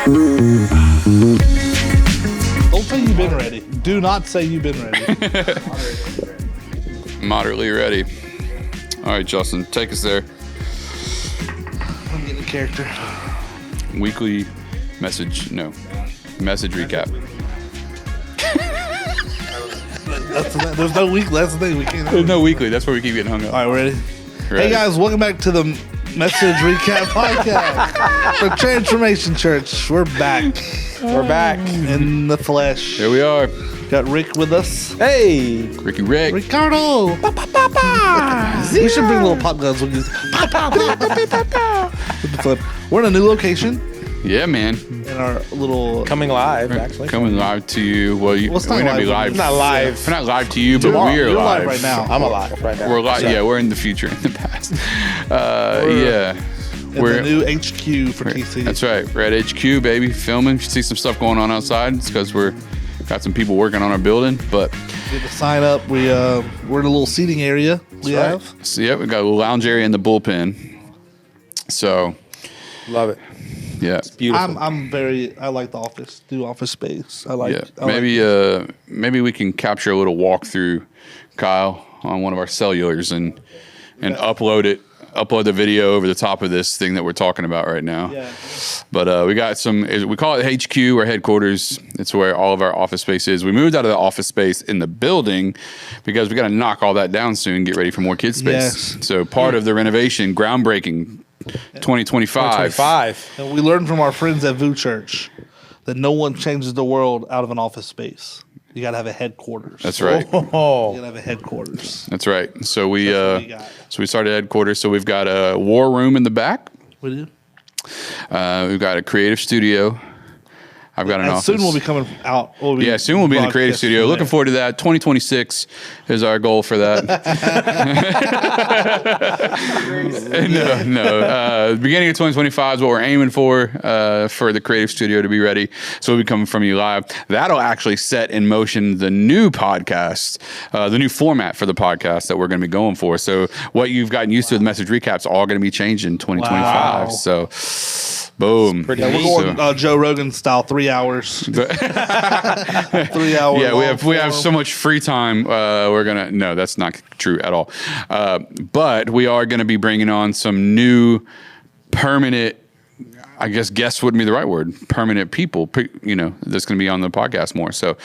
Don't say you've been ready. Do not say you've been ready. Moderately ready. All right, Justin, take us there. Let me get the character. Weekly message recap. There's no weekly. That's the thing. We can't. There's no weekly. That's where we keep getting hung up. All right, ready? Hey guys, welcome back to the Message Recap Podcast for Transformation Church. We're back. We're back In the flesh. Here we are. Got Rick with us. Hey, Ricky Rick. Ricardo. We should bring little pop guns with you. We're in a new location Yeah, man. in our little. coming live actually. Coming live to you. Well, Well, it's we're not not be live. live. It's not live. We're not live to you, but Tomorrow. we're You're live. live right now. I'm alive right now. We're live. So- Yeah, we're in the future, in the past. Yeah. In the new HQ for TC. That's right. We're at HQ, baby, filming. You see some stuff going on outside. It's because we're got some people working on our building, but Get the sign up. We're in a little seating area. so yeah, we got a little lounge area in the bullpen. So Love it. yeah, Beautiful. I like the office. Do office space. I like. yeah. I like Maybe we can capture a little walkthrough, Kyle, on one of our cellulars and upload the video over the top of this thing that we're talking about right now. Yeah. But we got we call it HQ or headquarters. It's where all of our office space is. We moved out of the office space in the building because we got to knock all that down soon and get ready for more kid space. Yes. So part of the renovation, groundbreaking 2025. 25. And we learned from our friends at VU Church that no one changes the world out of an office space. You got to have a headquarters. That's right. You Oh, got to have a headquarters. That's right. So we That's what we got. so we started headquarters. So we've got a war room in the back. We do. We've got a creative studio. I've got an And office. soon we'll be coming out. Yeah, soon we'll be in the creative broadcast studio. from Looking there. forward to that. 2026 is our goal for that. No. Beginning of 2025 is what we're aiming for the creative studio to be ready. So we'll be coming from you live. That'll actually set in motion the new podcast, the new format for the podcast that we're going to be going for. So what you've gotten used to with Message Recaps all going to be changed in 2025. Wow. So boom. pretty Yeah, we're neat. going Joe Rogan style, 3 hours. 3 hours. Yeah, we have so much free time. No, that's not true at all. But we are gonna be bringing on some new permanent. I guess guests wouldn't be the right word. Permanent people, that's going to be on the podcast more. So,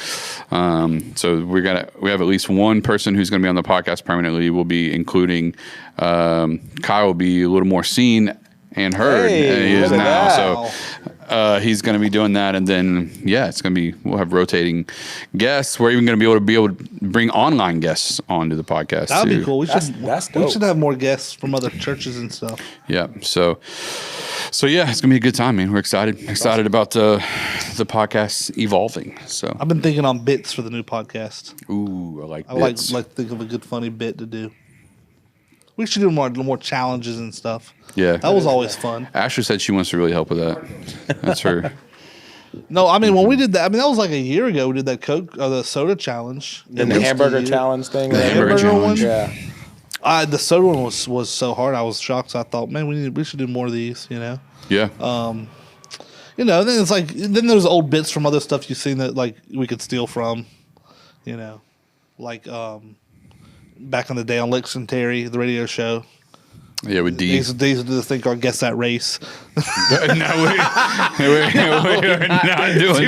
we have at least one person who's going to be on the podcast permanently. We'll be including Kyle will be a little more seen and heard than he is look at now. that. So he's going to be doing that, and then it's going to be we'll have rotating guests. We're even going to be able to bring online guests onto the podcast. That would too. be cool. That's We dope. should have more guests from other churches and stuff. Yeah. So yeah, it's gonna be a good time, man. We're excited about the podcast evolving. So I've been thinking on bits for the new podcast. ooh, I like I like bits. think of a good funny bit to do. We should do more challenges and stuff. Yeah. That was always fun. Ashley said she wants to really help with that. That's her. No, I mean when we did that, that was like a year ago. We did that Coke or the soda challenge. And the hamburger challenge thing. The hamburger challenge. Yeah. The soda one was so hard. I was shocked. So I thought, man, we should do more of these. Yeah. Then it's like then there's old bits from other stuff you've seen that like we could steal from. Like back in the day on Lex and Terry, the radio show. Yeah, with They D. used to do this thing called Guess That Race. No, we're not doing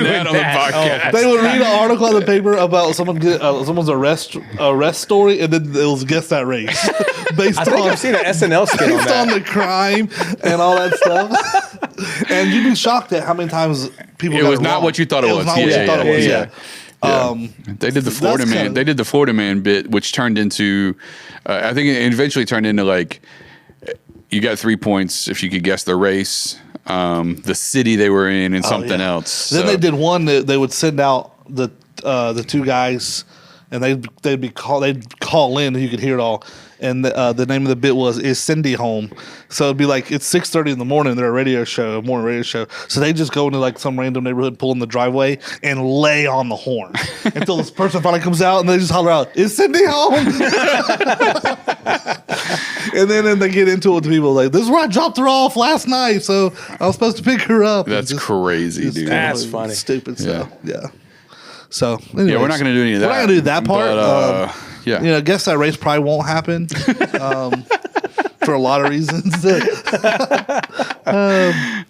that on the podcast. They would read an article in the paper about someone's arrest story, and then it was Guess That Race. Based I think on I've seen an SNL skit on based on that. the crime and all that stuff. And you'd be shocked at how many times people It got was not wrong. what you thought it was. was not what you thought it was. Yeah. They did the Florida that's man. kinda- They did the Florida man bit, which turned into, I think it eventually turned into like, you got 3 points if you could guess the race, the city they were in, and something yeah. else. Then So- they did one that they would send out the two guys, and they'd call in, and you could hear it all. And the name of the bit was "Is Cindy Home?" So it'd be like it's 6:30 in the morning. They're a morning radio show. So they just go into like some random neighborhood, pull in the driveway, and lay on the horn until this person finally comes out, and they just holler out, "Is Cindy home?" And then they get into it with people like, this is where I dropped her off last night, so I was supposed to pick her up. That's crazy, dude. That's funny. Stupid stuff. Yeah. So, anyways, Yeah, we're not going to do any of that. We're not going to do that part. But, yeah. You know, I guess that race probably won't happen for a lot of reasons.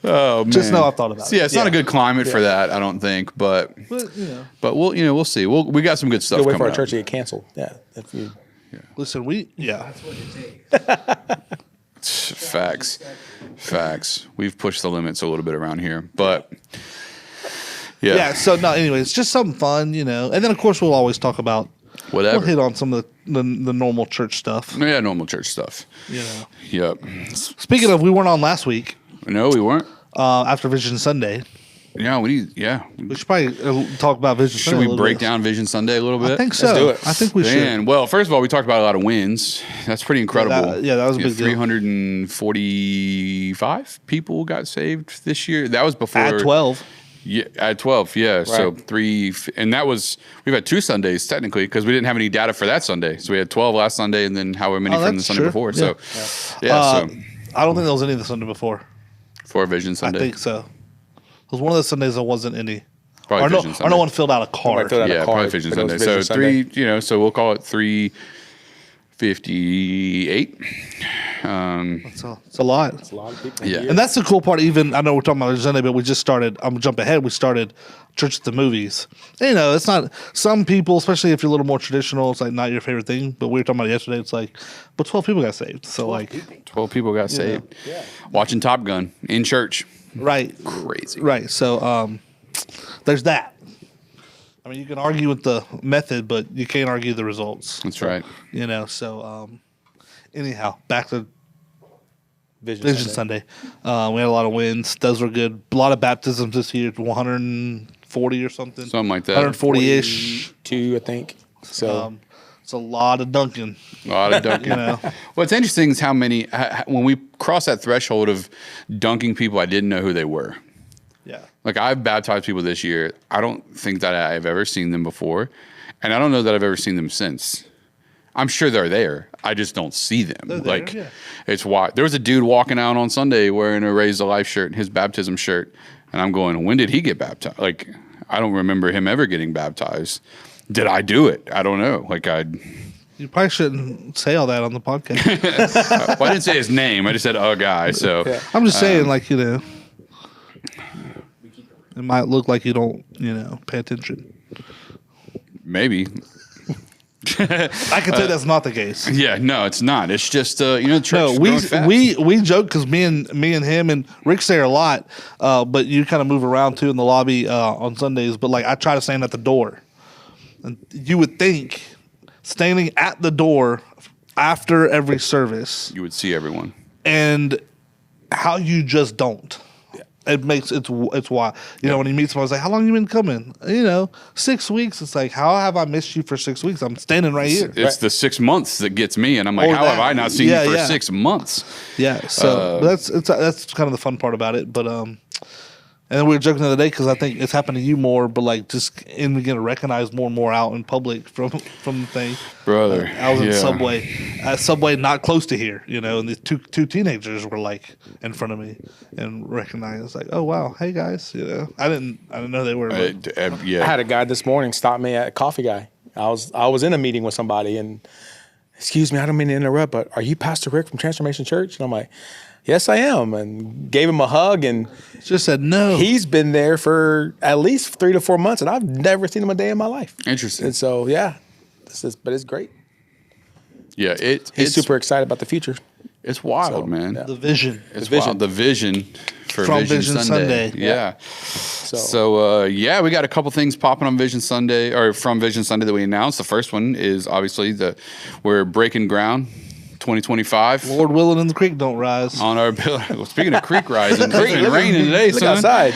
Oh man. Just know I've thought about So, it. yeah, it's not a good climate for that, I don't think. But we'll see. We got some good stuff Good way coming for our up. church to get canceled. Yeah. If you Listen, That's what it takes. Facts. We've pushed the limits a little bit around here, but yeah. Yeah. So no. Anyways, just something fun, you know. And then of course we'll always talk about Whatever. We'll hit on some of the normal church stuff. Yeah, normal church stuff. You know. Yep. Speaking of, we weren't on last week No, we weren't. after Vision Sunday. Yeah, we should probably talk about Vision Should Sunday. we a little break bit. down Vision Sunday a little bit? I think so. Let's do it. I think we should. Man, well, first of all, we talked about a lot of wins. That's pretty incredible. that was a big deal. 345 people got saved this year. That was before At 12. Yeah, at 12. Yeah, so and that was we've had 2 Sundays technically because we didn't have any data for that Sunday. So we had 12 last Sunday and then however many from the that's Sunday true. before. Yeah. So I don't think there was any of the Sunday before. for Vision Sunday, I think so. It was one of those Sundays there wasn't any. Probably Or Vision no Sunday. one filled out a card. filled out a Yeah, card, probably Vision but it was Sunday. Vision So Sunday. so we'll call it 358. It's a lot. a lot of people. Yeah. And that's the cool part. Even I know we're talking about Vision Sunday, but we just started. I'm gonna jump ahead. We started Church at the Movies. And, you know, it's not some people, especially if you're a little more traditional. It's like not your favorite thing. But we were talking about it yesterday. It's like, but 12 people got saved. So 12 people got saved. Yeah. Watching Top Gun in church. right, Crazy. right. So there's that. I mean, you can argue with the method, but you can't argue the results. That's right. You know. So anyhow, back to Vision, Vision Sunday. We had a lot of wins. Those were good. A lot of baptisms this year. 140 or something. Something like that. 140-ish. 2, I think. So It's a lot of dunking. A lot of dunking. You know. What's interesting is how many, when we crossed that threshold of dunking people, I didn't know who they were. Yeah. Like I've baptized people this year. I don't think that I've ever seen them before. And I don't know that I've ever seen them since. I'm sure they're there. I just don't see them. They're there, Like yeah. it's why there was a dude walking out on Sunday wearing a Raise the Life shirt, his baptism shirt. And I'm going, when did he get baptized? Like, I don't remember him ever getting baptized. Did I do it? I don't know. Like You probably shouldn't say all that on the podcast. well, I didn't say his name. I just said a guy. So I'm just saying, like, you know, it might look like you don't, you know, pay attention. maybe. I can tell that's not the case. Yeah, no, it's not. It's just the church. No, is growing fast. we joke because me and him and Rick say a lot, but you kind of move around too in the lobby on Sundays. But like I try to stand at the door, and you would think standing at the door after every service, you would see everyone. and how you just don't. It makes it's why you know when you meet someone, it's like, how long you been coming? You know, 6 weeks. It's like, how have I missed you for 6 weeks? I'm standing right here. It's the 6 months that gets me, and I'm like, Or how that. have I not seen Yeah, you for yeah. 6 months? Yeah, so that's kind of the fun part about it. But and we were joking the other day because I think it's happened to you more, but like just in getting recognized more and more out in public from the thing. Brother, I was in yeah. Subway not close to here, you know, and the two teenagers were like in front of me and recognized, like, oh wow, hey guys, you know, I didn't know they were. But, I Yeah, had a guy this morning stop me at Coffee Guy. I was in a meeting with somebody and, excuse me, I don't mean to interrupt, but are you Pastor Ric from Transformation Church? And I'm like, yes, I am, and gave him a hug, and just said no. he's been there for at least 3 to 4 months, and I've never seen him a day in my life. Interesting. And so, yeah, but it's great. yeah. He's It's super excited about the future. It's wild, So, man. yeah. the vision. It's vision. wild. The vision for From Vision Vision Sunday. Sunday. Yeah. So yeah, we got a couple things popping on Vision Sunday or from Vision Sunday that we announced. The first one is obviously we're breaking ground 2025 Lord willing, and the creek don't rise. on our building. Well, speaking of creek rising, it's been raining today, Look son. outside.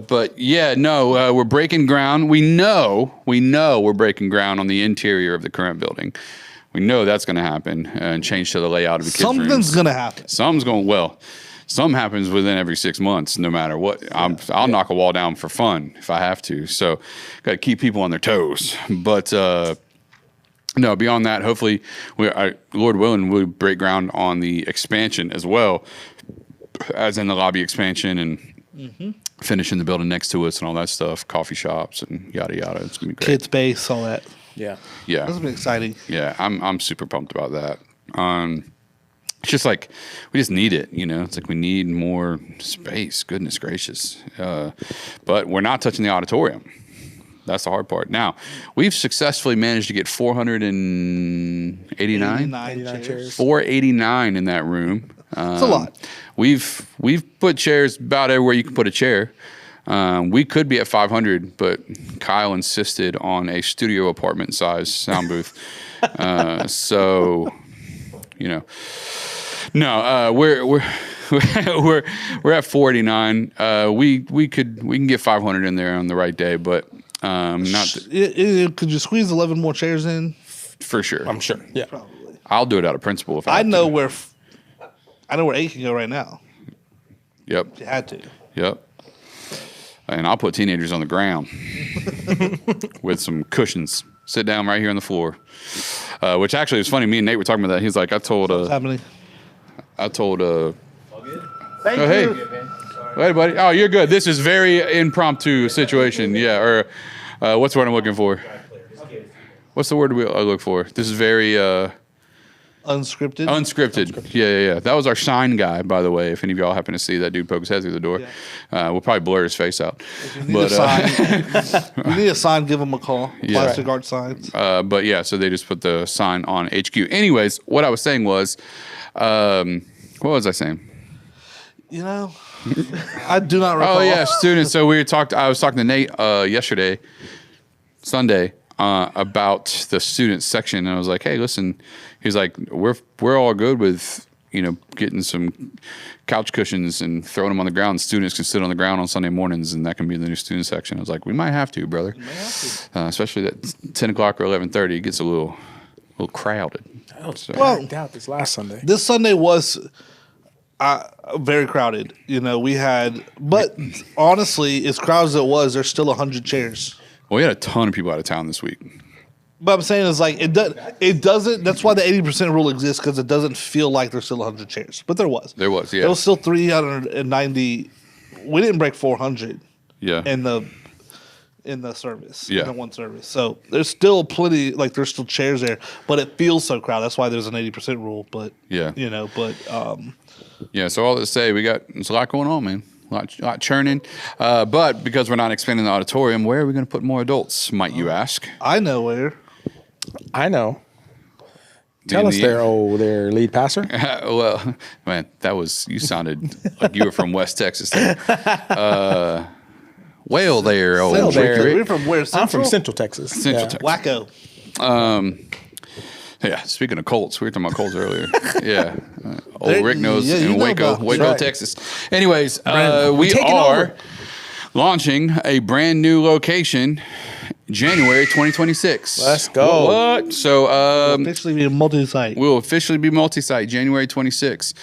But yeah, no, we're breaking ground. We know we're breaking ground on the interior of the current building. We know that's going to happen and change to the layout of the kids' Something's rooms. gonna happen. Some happens within every 6 months, no matter what. I'll knock a wall down for fun if I have to. So, got to keep people on their toes. But no, beyond that, hopefully, Lord willing, we'll break ground on the expansion as well, as in the lobby expansion and finishing the building next to us and all that stuff, coffee shops and yada yada. It's gonna be great. Kid space, all that. Yeah. Yeah, That's been exciting. yeah, I'm super pumped about that. It's just like we just need it, you know. It's like we need more space. Goodness gracious! But we're not touching the auditorium. That's the hard part. Now we've successfully managed to get 489, 89 chairs. 489 in that room. It's a lot. We've put chairs about everywhere you can put a chair. We could be at 500, but Kyle insisted on a studio apartment size sound booth. So, you know, no, we're at 489. We can get 500 in there on the right day, but Could you squeeze 11 more chairs in? For sure. I'm sure. Yeah. Probably. I'll do it out of principle if I I have know to. where 8 can go right now. Yep. If you had to. Yep. And I'll put teenagers on the ground with some cushions. Sit down right here on the floor. Which actually is funny. Me and Nate were talking about that. He's like, What's happening? Thank oh, you. hey. Hey, buddy. Oh, you're good. This is very impromptu situation. Yeah. Or what's the word I'm looking for? What's the word I look for? This is very Unscripted. unscripted. Yeah. That was our sign guy, by the way. If any of y'all happen to see that dude poke his head through the door, we'll probably blur his face out. You need a sign, give them a call. Plastic art signs. But yeah, so they just put the sign on HQ. Anyways, what I was saying was, what was I saying? You know, I do not recall. Oh yeah, students. So I was talking to Nate Sunday, about the student section, and I was like, "Hey, listen," he's like, "We're all good with getting some couch cushions and throwing them on the ground. Students can sit on the ground on Sunday mornings, and that can be the new student section." I was like, "We might have to, brother, especially at 10 o'clock or 11:30. It gets a little crowded." Well, out this last Sunday. This Sunday was very crowded. We had, but honestly, as crowded as it was, there's still 100 chairs. Well, we had a ton of people out of town this week. But I'm saying is like it doesn't. That's why the 80% rule exists, because it doesn't feel like there's still 100 chairs. But there was. There was, yeah. There was still 390. We didn't break 400. Yeah. In the service. Yeah. In the one service. So there's still plenty. Like there's still chairs there, but it feels so crowded. That's why there's an 80% rule. But yeah. Yeah. So all that to say, there's a lot going on, man. A lot churning. But because we're not expanding the auditorium, where are we going to put more adults, might you ask? I know where. I know. Tell us there, lead pastor. Well, man, you sounded like you were from West Texas there. Well, there, old Well, there. Rick. We're from where? I'm from Central? Central Texas. Central Texas. Wacko. Yeah, speaking of Colts, we were talking about Colts earlier. Yeah. Old Rick knows you in know Waco, about- right. Texas. Anyways, Brandon, we taking are over. launching a brand new location January 2026. Let's go. What? So Officially be a multi-site. we'll officially be multi-site January 26th.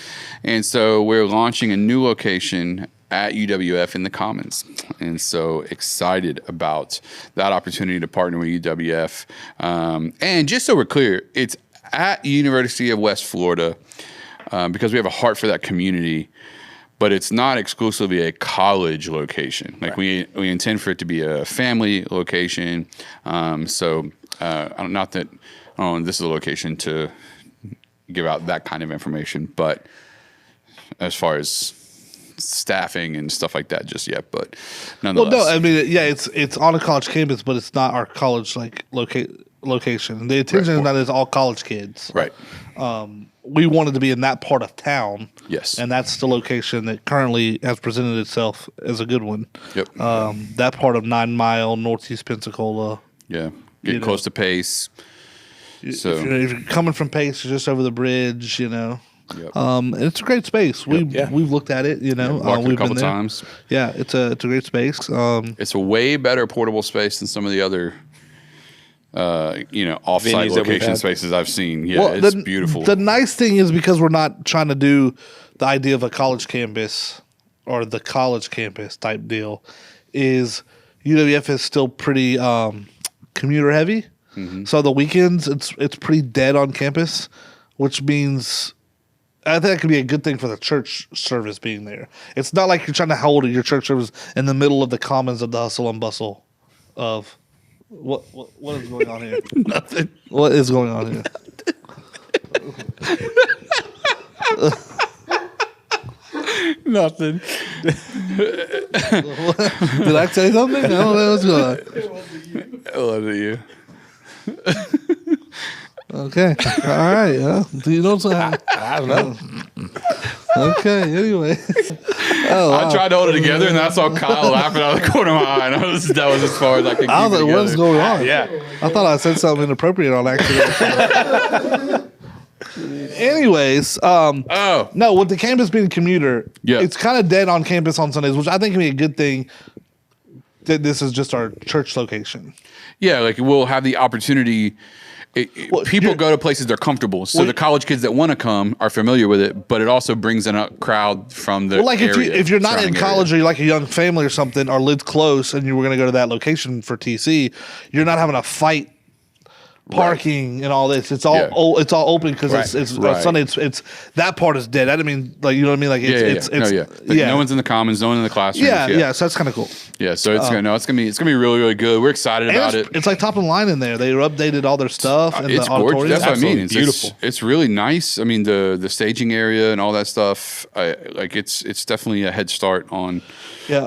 And so we're launching a new location at UWF in the Commons. And so excited about that opportunity to partner with UWF. And just so we're clear, it's at University of West Florida because we have a heart for that community, but it's not exclusively a college location. Like we intend for it to be a family location. So not that this is a location to give out that kind of information, but as far as staffing and stuff like that just yet, but nonetheless. Well, no, I mean, yeah, it's on a college campus, but it's not our college location. The intention is that it's all college kids. Right. We wanted to be in that part of town. Yes. And that's the location that currently has presented itself as a good one. Yep. That part of 9 Mile, Northeast Pensacola. Yeah. Getting close to Pace. So If you're coming from Pace, you're just over the bridge, Yep. And it's a great space. We've looked at it, walked it we've a couple been there. times. Yeah, it's a great space. It's a way better portable space than some of the other offsite Venues that we've location had. spaces I've seen. Yeah, it's beautiful. The nice thing is, because we're not trying to do the idea of a college campus or the college campus type deal, is UWF is still pretty commuter heavy. So the weekends, it's pretty dead on campus, which means I think that could be a good thing for the church service being there. It's not like you're trying to hold your church service in the middle of the commons of the hustle and bustle of what is going on here? Nothing. What is going on here? Nothing. Did I say something? I don't know what's going on. I love you. Okay. All right. Do you know something? I don't know. Okay. Anyway. I tried to hold it together, and I saw Kyle laughing out of the corner of my eye. And that was as far as I could keep I was it like, what's together. going on? Yeah. I thought I said something inappropriate on accident. Anyways, no, with the campus being commuter, Yeah. it's kind of dead on campus on Sundays, which I think can be a good thing that this is just our church location. Yeah, like we'll have the opportunity. Well, People you're- go to places they're comfortable. So Well, the college kids that want to come are familiar with it, but it also brings in a crowd from the Well, like area, if you're not in surrounding college area. or you're like a young family or something or lived close and you were going to go to that location for TC, you're not having to fight parking and all this. It's all Yeah. it's all open because Right. it's Right. Sunday. It's that part is dead. I didn't mean like you know what I mean. Like it's Like, no one's in the commons, no one in the classrooms. yeah. So that's kind of cool. Yeah, so it's gonna be really, really good. We're excited And about it's, it. it's like top of the line in there. They updated all their stuff and It's the gorgeous. auditorium. That's what I mean. Absolutely It's beautiful. It's really nice. I mean, the staging area and all that stuff. It's definitely a head start on Yeah.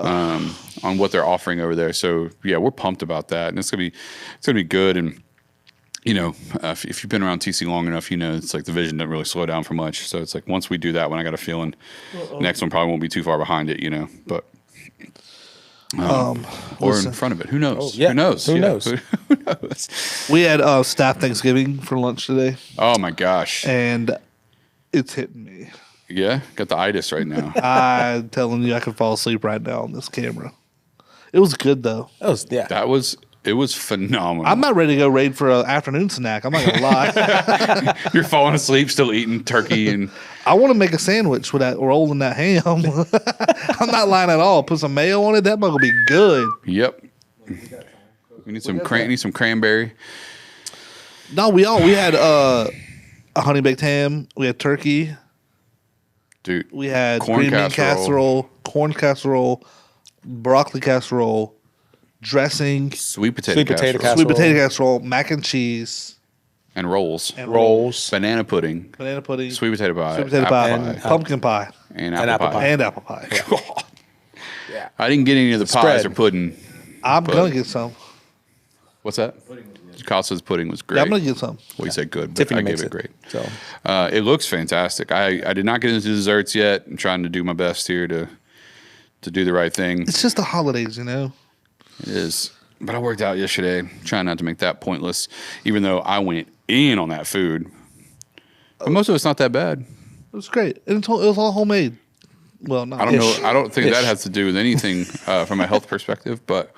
on what they're offering over there. So yeah, we're pumped about that, and it's gonna be good. And you know, if you've been around TC long enough, you know it's like the vision doesn't really slow down for much. So it's like once we do that one, I got a feeling next one probably won't be too far behind it. You know, but. Or listen. in front of it. Who knows? yeah. Who knows? Who Yeah. knows? Who knows? We had staff Thanksgiving for lunch today, Oh my gosh. and it's hitting me. Yeah, got the itis right now. I'm telling you, I could fall asleep right now on this camera. It was good though. It was phenomenal. I'm not ready to go raid for an afternoon snack. I'm not gonna lie. You're falling asleep, still eating turkey, and I want to make a sandwich with that roll and that ham. I'm not lying at all. Put some mayo on it. That mug will be good. yep. We need some cranberry. No, we had a honey baked ham. We had turkey. Dude, We had corn green bean casserole, corn casserole, broccoli casserole, dressing, sweet potato Sweet potato casserole, sweet Casserole. potato casserole, mac and cheese, and rolls, and Rolls. banana pudding, banana pudding, sweet potato pie, sweet potato apple pie, and- pumpkin pie, and and apple apple pie. and apple pie. Yeah. I didn't get any of the pies Spread. or pudding. I'm gonna get some. What's that? Kyle says pudding was great. Yeah, I'm gonna get some. Well, you said good, but Tiffany I makes gave it great. So It looks fantastic. I did not get into desserts yet. I'm trying to do my best here to do the right thing. It's just the holidays, you know. It is. But I worked out yesterday, trying not to make that pointless, even though I went in on that food. But most of it's not that bad. It was great. And it was all homemade. Well, not I don't ish. know. I don't think that Ish. has to do with anything from a health perspective, but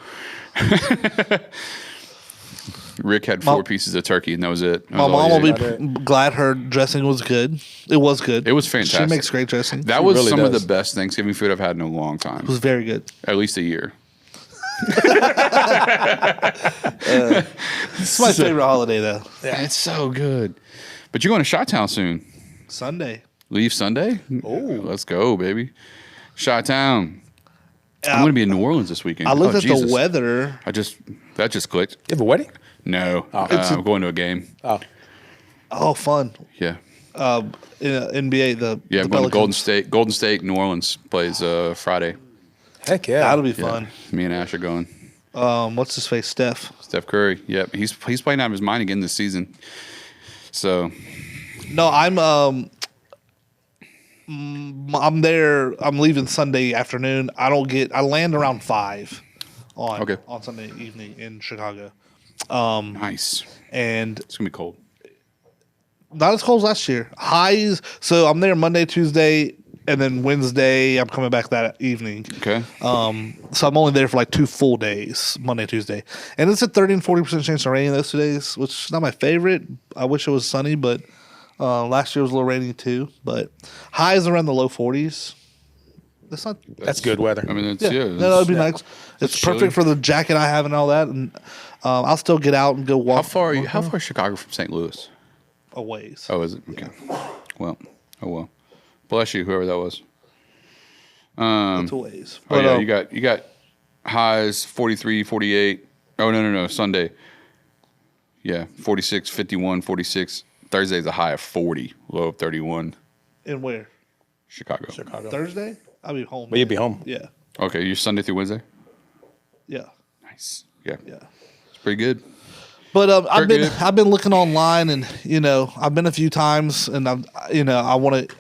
Rick had 4 pieces of turkey, and that was it. That My was all mom he will ate. be glad her dressing was good. It was good. It was She fantastic. makes great dressing. That She was really some of does. the best Thanksgiving food I've had in a long time. It was very good. At least a year. It's my favorite holiday though. It's so good. But you're going to Chi-Town soon. Sunday. Leave Sunday? Oh, let's go, baby. Chi-Town. I'm I- going to be in New Orleans this weekend. I looked Oh, at Jesus. the weather. That just clicked. you have a wedding? No, I'm going to a game. Oh, Oh, fun. Yeah, NBA. The yeah. the I'm going to Golden Pelicans. State. Golden State, New Orleans plays Friday. heck yeah. That'll be Yeah. fun. Me and Ash are going. What's his face? Steph. Steph Curry. Yep, he's playing out of his mind again this season. So No, I'm there. I'm leaving Sunday afternoon. I land around 5 on Sunday evening in Chicago. nice. And It's gonna be cold. not as cold as last year. Highs. So I'm there Monday, Tuesday, and then Wednesday I'm coming back that evening. Okay. So I'm only there for like 2 full days, Monday, Tuesday, and it's a 30 and 40% chance of rain those 2 days, which is not my favorite. I wish it was sunny, but last year was a little rainy too. But highs around the low 40s. That's not. That's good weather. I mean, it's, Yeah, yeah. no, that'd be nice. It's chilly. perfect for the jacket I have and all that, and I'll still get out and go walk. How far are you? How far is Chicago from St. Louis? A ways. Oh, is it? Okay. Well, oh well. Bless you, whoever that was. It's a ways. Oh But, yeah, you got highs 43, 48. Oh no, Sunday. Yeah, 46, 51, 46. Thursday's a high of 40, low of 31. And where? Chicago. Thursday? I'll be home. But you'd be home. Yeah. Okay, you're Sunday through Wednesday? Yeah. Nice. Yeah. Yeah. It's pretty good. But I've good. been looking online, and I've been a few times, and I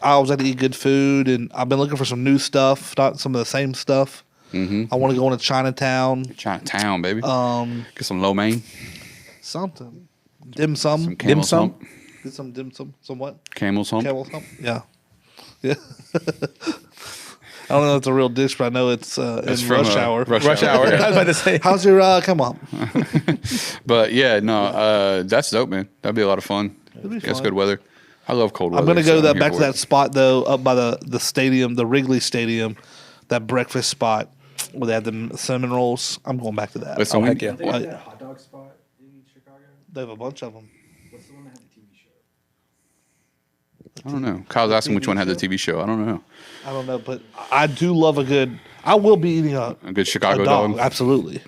always like to eat good food, and I've been looking for some new stuff, not some of the same stuff. I want to go into Chinatown, Chinatown, baby. Get some lo mein. something, dim sum, Some camel's sum? hump. get some dim sum, some what? Camel's hump. Camel hump. Yeah. I don't know if it's a real dish, but I know it's in from, rush hour. Rush hour. I was about to say. How's your come on? But yeah, no, that's dope, man. That'd be a lot of fun. be That's fun. good weather. I love cold weather. I'm gonna go so I'm back here to for that it. spot though, up by the stadium, the Wrigley Stadium, that breakfast spot where they had the cinnamon rolls. I'm going back to that. Listen, heck yeah. They have that hot dog spot in Chicago. They have a bunch of them. What's the one that had the TV show? I don't know. Kyle's asking which one had the TV show. I don't know. I don't know, but I do love a good. I will be eating a good Chicago dog. dog? Absolutely.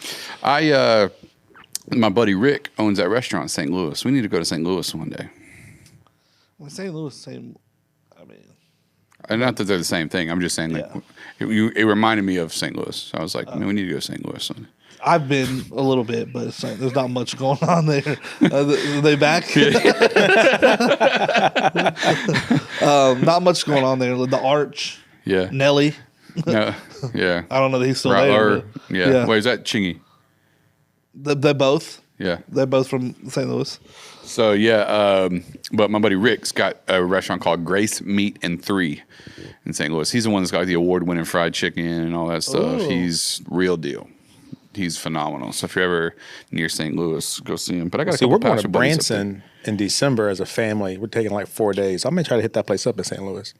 My buddy Rick owns that restaurant in St. Louis. We need to go to St. Louis one day. Well, St. Louis, same. I mean, And not that they're the same thing. I'm just saying, like, it reminded me of St. Louis. I was like, man, we need to go to St. Louis. I've been a little bit, but it's there's not much going on there. Are they back? Not much going on there. The Arch, Yeah. Nelly. No, yeah. I don't know that he's still Rattler. there. Yeah. Wait, is that Chingy? They're both. Yeah. They're both from St. Louis. So yeah, but my buddy Rick's got a restaurant called Grace Meat and 3 in St. Louis. He's the one that's got the award-winning fried chicken and all that stuff. Ooh. He's real deal. He's phenomenal. So if you're ever near St. Louis, go see him. But I got a See, couple we're going pastor to buddies up there. Branson in December as a family. We're taking like 4 days. I'm going to try to hit that place up in St. Louis.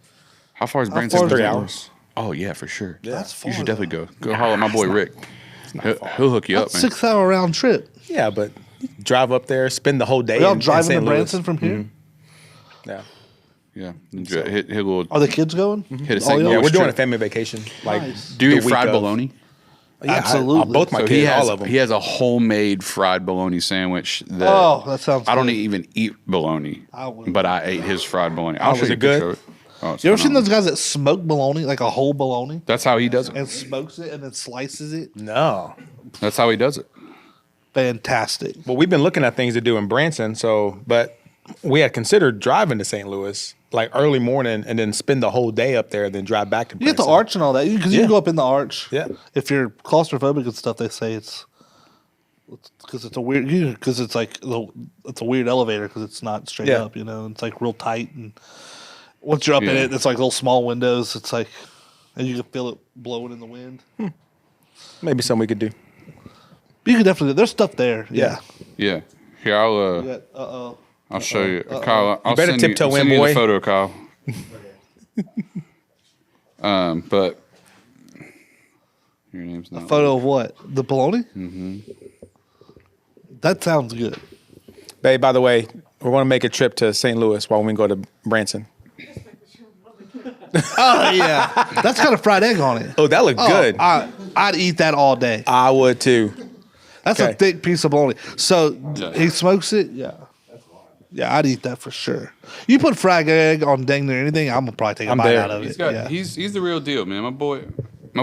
How far is Branson? far is 3 it? hours. Oh yeah, for sure. That's far. You should definitely go. Go holler at my boy Rick. He'll hook you up, man. 6 hour round trip. Yeah, but drive up there, spend the whole day. Are y'all in driving St. to Louis. Branson from here? Yeah. Yeah, hit a little. Are the kids going? Hit a All St. y'all? Louis Yeah, we're doing a trip. family vacation. Like, Nice. Do you the eat week fried of- bologna? Yeah, Absolutely. both my So kids, all of them. he has a homemade fried bologna sandwich. That Oh, that sounds I don't good. even eat bologna, I would. but I ate his fried bologna. I'll was show you it a picture good? of it. Oh, it's You ever seen phenomenal. those guys that smoke bologna, like a whole bologna, That's how he does it. and smokes it and then slices it? No. That's how he does it. Fantastic. Well, we've been looking at things to do in Branson, but we had considered driving to St. Louis like early morning and then spend the whole day up there and then drive back to You get Branson. the arch and all that because you Yeah. can go up in the arch. Yeah. If you're claustrophobic and stuff, they say it's because it's a weird because it's like it's a weird elevator because it's not straight Yeah. up. It's like real tight, and once you're up in Yeah. it, it's like little small windows. It's like and you can feel it blowing in the wind. Maybe something we could do. You can definitely there's stuff there. Yeah. Yeah. Here, I'll You got, I'll show you, Kyle. I'll better send tiptoe you, send in, me boy. the photo, Kyle. But your name's not. photo of what? The bologna? Mm-hmm. That sounds good. Babe, by the way, we're going to make a trip to St. Louis while we go to Branson. Oh yeah, that's got a fried egg on it. Oh, that looked good. I'd eat that all day. I would too. That's a Okay. thick piece of bologna. So Yeah. he smokes it. Yeah. Yeah, I'd eat that for sure. You put fried egg on dang near anything, I'm gonna probably take a I'm bite there. out of He's it. got. Yeah. He's the real deal, man. My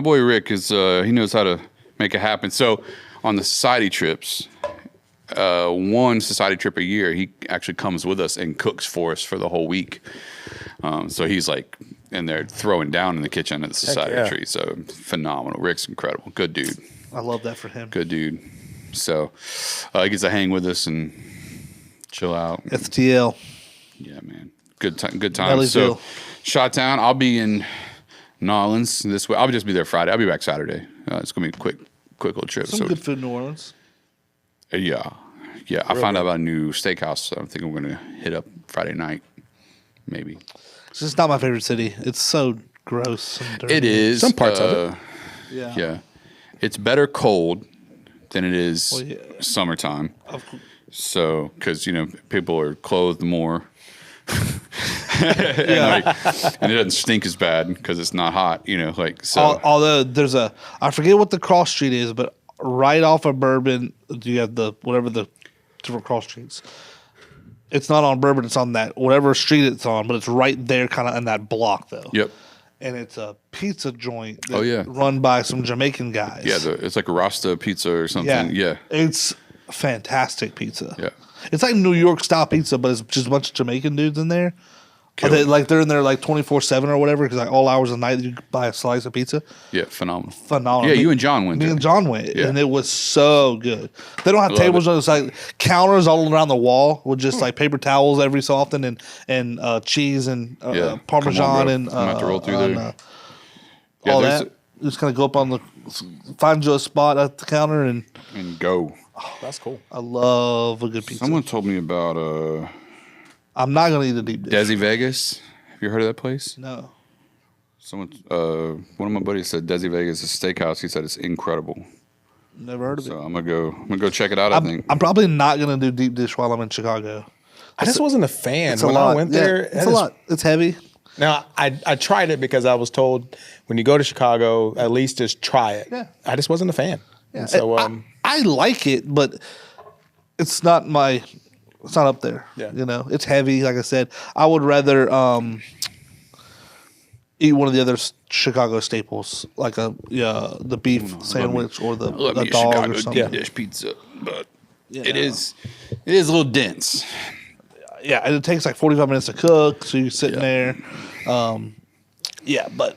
boy Rick is. He knows how to make it happen. So on the society trips, one society trip a year, he actually comes with us and cooks for us for the whole week. So he's like in there throwing down in the kitchen at the society yeah. tree. So phenomenal. Rick's incredible. Good dude. I love that for him. Good dude. So he gets to hang with us and chill out. STL. Yeah, man. Good time. Good time. Nellyville. So, Shawtown. I'll be in Nolens this week. I'll just be there Friday. I'll be back Saturday. It's gonna be a quick little trip. Some good food in New Orleans. Yeah. I found out about a new steakhouse. I think I'm gonna hit up Friday night, maybe. It's just not my favorite city. It's so gross. And dirty. It is Some parts of it. Yeah. Yeah, it's better cold than it is Well, yeah. summertime. Of course. So, because people are clothed more, Yeah. and it doesn't stink as bad because it's not hot. So. Although I forget what the cross street is, but right off of Bourbon, you have whatever the different cross streets. It's not on Bourbon; it's on that whatever street it's on, but it's right there, kind of in that block though. Yep. And it's a pizza joint. Oh, yeah. Run by some Jamaican guys. Yeah, it's like a Rasta pizza or something. Yeah. It's fantastic pizza. Yeah. It's like New York style pizza, but it's just a bunch of Jamaican dudes in there. They're in there like 24/7 or whatever, because like all hours of the night you can buy a slice of pizza. Yeah, phenomenal. Phenomenal. Yeah, you and John went Me there. and John went, Yeah. and it was so good. They don't have Love tables; it. it's like counters all around the wall with just like paper towels every so often, and cheese and Yeah. Come on, Parmesan bro. and I'm gonna have to roll through there. Yeah, all there's that. Just kind of go up on find you a spot at the counter, and and go. That's cool. I love a good pizza. Someone told me about I'm not gonna eat a deep dish. Desi Vegas. Have you heard of that place? No. Someone, one of my buddies said Desi Vegas is a steakhouse. He said it's incredible. Never heard of So it. I'm gonna go check it out. I think. I'm probably not gonna do deep dish while I'm in Chicago. I just wasn't a fan. It's a When lot. I went there, It's a lot. It's heavy. Now, I tried it because I was told when you go to Chicago, at least just try it. Yeah. I just wasn't a fan. Yeah. And so, I like it, but it's not up there. Yeah. It's heavy. Like I said, I would rather eat one of the other Chicago staples, like the beef sandwich or the Love me a dog Chicago or something. deep dish pizza, but it is a little dense. Yeah, and it takes like 45 minutes to cook, so you're sitting there. But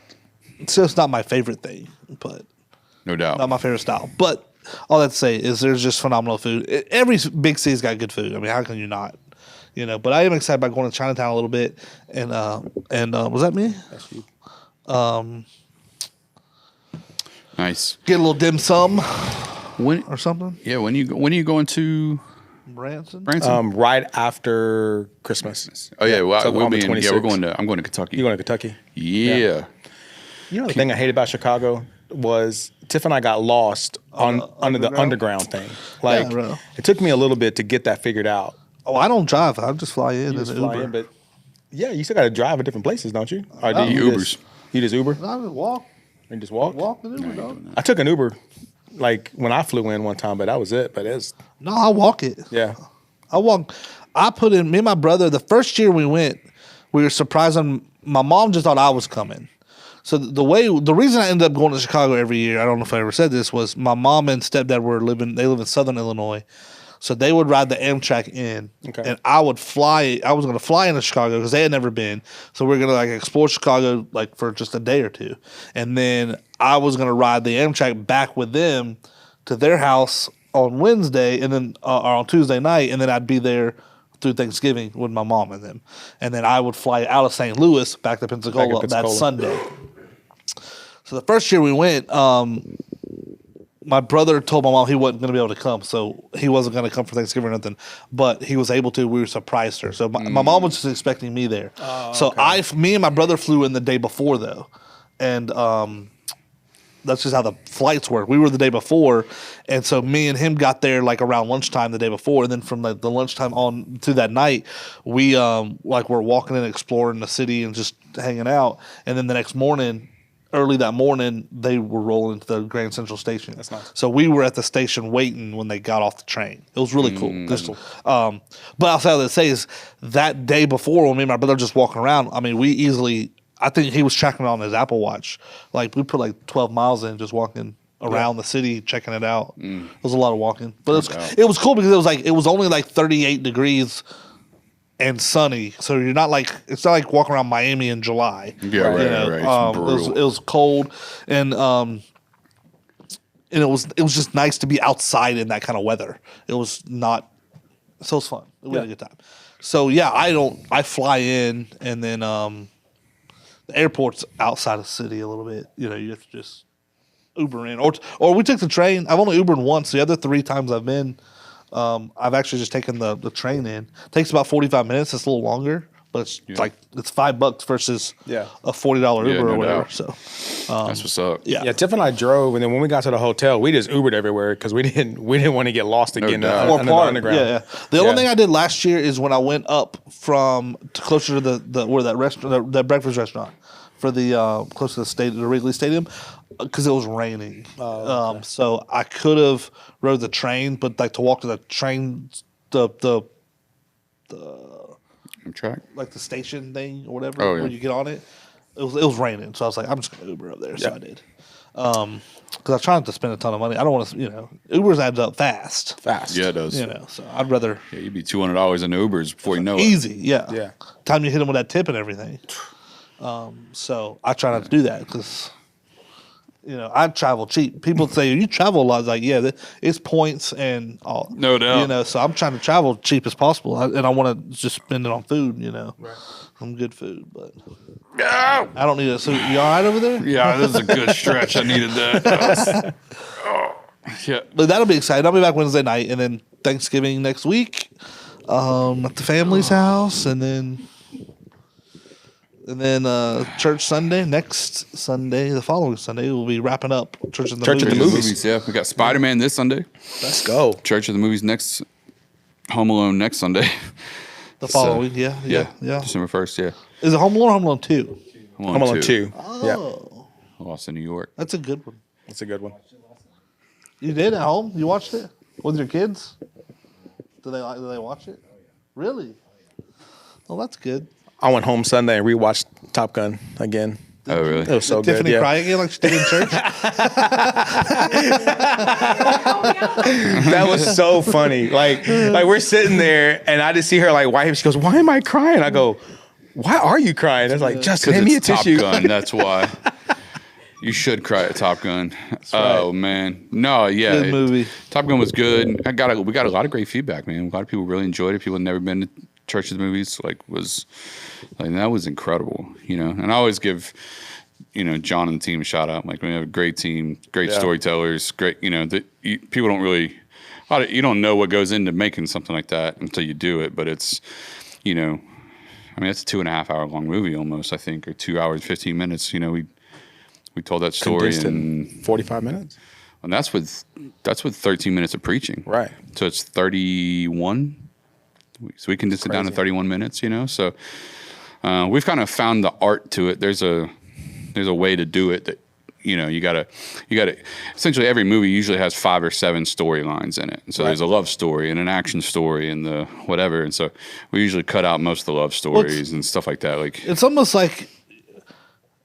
it's just not my favorite thing, but No doubt. not my favorite style. But all that to say is there's just phenomenal food. Every big city's got good food. I mean, how can you not? But I am excited about going to Chinatown a little bit. And was that me? that's you. Nice. Get a little dim sum When? or something. Yeah. When are you going to Branson. Branson? Right after Christmas. Oh yeah. Well, So we'll on the be in, yeah. 26th. I'm going to Kentucky. You going to Kentucky? Yeah. You know the thing I hate about Chicago was Tiff and I got lost under the underground? underground thing. Like bro. it took me a little bit to get that figured out. Oh, I don't drive. I just fly in You as just an fly Uber. in, but yeah, you still got to drive at different places, don't you? Or do He you Ubers. You just Uber? I just walk. You just walk? An Uber, dog. I took an Uber, like when I flew in one time, but that was it. But it's No, I walk it. yeah. I put in, me and my brother, the first year we went, we were surprised. My mom just thought I was coming. So the reason I ended up going to Chicago every year, I don't know if I ever said this, was my mom and stepdad they live in Southern Illinois. So they would ride the Amtrak in, Okay. and I was going to fly into Chicago because they had never been. So we are going to like explore Chicago like for just a day or two. And then I was going to ride the Amtrak back with them to their house on Wednesday and then or on Tuesday night, and then I'd be there through Thanksgiving with my mom and them. And then I would fly out of St. Louis back to Pensacola that Sunday. So the first year we went, my brother told my mom he wasn't going to be able to come, so he wasn't going to come for Thanksgiving or nothing. But he was able to. We surprised her. So my mom was just expecting me there. So me and my brother flew in the day before though, and that's just how the flights work. We were the day before, and so me and him got there like around lunchtime the day before, and then from the lunchtime on to that night, we we're walking and exploring the city and just hanging out. And then the next morning, early that morning, they were rolling to the Grand Central Station. That's nice. So we were at the station waiting when they got off the train. It was really cool. That's cool. But I'll say is that day before when me and my brother were just walking around, I mean, I think he was tracking it on his Apple Watch. Like we put like 12 miles in just walking around the city, checking it out. It was a lot of walking, but it was cool because it was only like 38 degrees and sunny. So you're not like, it's not like walking around Miami in July. Yeah, right. It's brutal. It was cold and it was just nice to be outside in that kind of weather. It was fun. We had a good time. So yeah, I fly in and then the airport's outside of the city a little bit. You have to just Uber in, or we took the train. I've only Ubered once. The other 3 times I've been, I've actually just taken the train in. It takes about 45 minutes. It's a little longer, but it's like it's $5 versus Yeah. a $40 Uber no or whatever. doubt. So That's what's up. yeah. Yeah, Tiff and I drove, and then when we got to the hotel, we just Ubered everywhere because we didn't want to get lost again doubt. under the underground. Yeah. The only Yeah. thing I did last year is when I went up from closer to the where that restaurant, that breakfast restaurant, for the close to the stadium, the Wrigley Stadium, because it was raining. So I could have rode the train, but like to walk to the train, the Track. like the station thing or whatever, Oh, yeah. where you get on it. It was raining, so I was like, I'm just gonna Uber up there. So Yeah. I did. Because I try not to spend a ton of money. I don't want to, Ubers adds up fast. Fast. Yeah, it does. So I'd rather Yeah, you'd be $200 in Ubers before you know it. easy. Yeah. Yeah. Time you hit them with that tip and everything. So I try not to do that because, I travel cheap. People say, you travel a lot. It's like, yeah, it's points and all. No doubt. So I'm trying to travel cheap as possible. And I want to just spend it on food, Right. Some good food. But Yeah. I don't need a suit. You all right over there? Yeah, this is a good stretch. I needed that. Yeah. But that'll be exciting. I'll be back Wednesday night, and then Thanksgiving next week at the family's house, and then church Sunday. Next Sunday, the following Sunday, we'll be wrapping up Church of the Church of the Movies. Movies. Yeah, we got Spider-Man this Sunday. Let's go. Church of the Movies next. Home Alone next Sunday. The following, yeah. December 1st, yeah. Is it Home Alone or Home Alone 2? Home Alone 2. Yeah. Lost in New York. That's a good one. That's a good one. You did at home? You watched it with your kids? Do they watch it? Really? Well, that's good. I went home Sunday and rewatched Top Gun again. Oh, really? It was so Did good. Tiffany Yeah. cry again like she did in church? That was so funny. Like we're sitting there and I just see her like wipe. She goes, "Why am I crying?" I go, "Why are you crying?" I was like, "Justin, hand me a it's Top tissue." Gun, that's why. You should cry at Top Gun. Oh, man. No, yeah. Good movie. Top Gun was good. We got a lot of great feedback, man. A lot of people really enjoyed it. People had never been to Church of the Movies. That was incredible, And I always give, John and the team a shout out. Like, we have a great team, great storytellers, great, people don't really, you don't know what goes into making something like that until you do it. But it's, it's a 2.5 hour long movie almost, I think, or 2 hours, 15 minutes. We told that story Condensed in 45 minutes. and that's with 13 minutes of preaching. Right. So it's 31. So we can just sit down to Crazy. 31 minutes, So we've kind of found the art to it. There's a way to do it that you gotta essentially every movie usually has 5 or 7 storylines in it. And so there's a love story and an action story and the whatever. And so we usually cut out most of the love stories and stuff like that. Like It's almost like,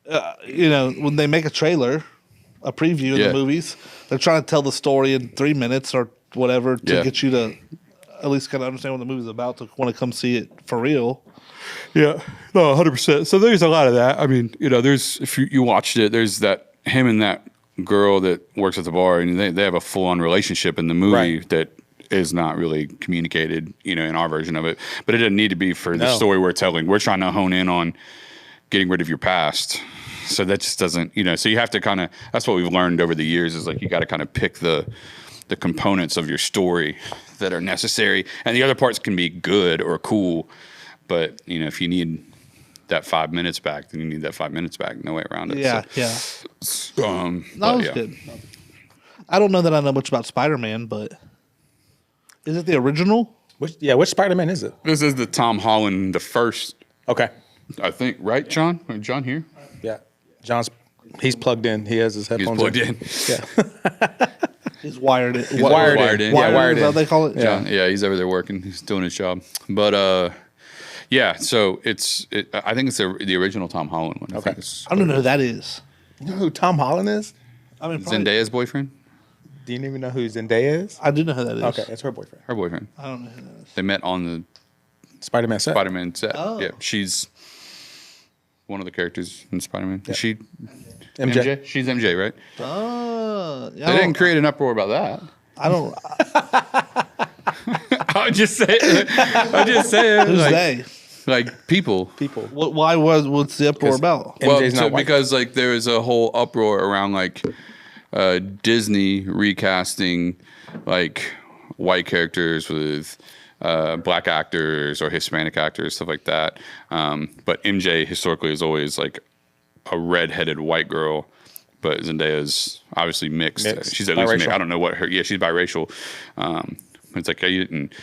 when they make a trailer, a preview of Yeah. the movies, they're trying to tell the story in 3 minutes or whatever to get you to at least kind of understand what the movie's about to want to come see it for real. Yeah, no, 100%. So there's a lot of that. I mean, there's if you watched it, there's that him and that girl that works at the bar, and they have a full on relationship in the movie Right. that is not really communicated, in our version of it. But it doesn't need to be for the No. story we're telling. We're trying to hone in on getting rid of your past. So that just doesn't, so you have to kind of, that's what we've learned over the years is like you got to kind of pick the components of your story that are necessary. And the other parts can be good or cool. But, if you need that 5 minutes back, then you need that 5 minutes back. No way around it. Yeah, So, yeah. That but was yeah. good. I don't know that I know much about Spider-Man, but is it the original? Which Spider-Man is it? This is the Tom Holland, the first, Okay. I think, right, John? Or John here? Yeah. He's plugged in. He has his He's headphones plugged in. Yeah. He's wired it. Wired wired in. in. Yeah, wired is that in. what they call it? John, yeah, he's over there working. He's doing his job. But, yeah, so I think it's the original Tom Holland one. I think it's I don't know who that is. You know who Tom Holland is? I mean, probably, Zendaya's boyfriend? Do you even know who Zendaya is? I do know who that is. Okay, it's her boyfriend. Her boyfriend. I don't know who that is. They met on the Spider-Man set. Spider-Man set. Oh. Yeah, she's one of the characters in Spider-Man. Yeah. Is she MJ. She's MJ, right? Yeah, They didn't create an uproar about that. I don't. I'm just saying. Who's they? Like people. People. What's the uproar 'Cause- about? MJ's Well, not white. because like there was a whole uproar around like Disney recasting like white characters with black actors or Hispanic actors, stuff like that. But MJ historically is always like a redheaded white girl. But Zendaya's obviously mixed. She's at least mixed. I don't know what her. Yeah, she's biracial. It's like and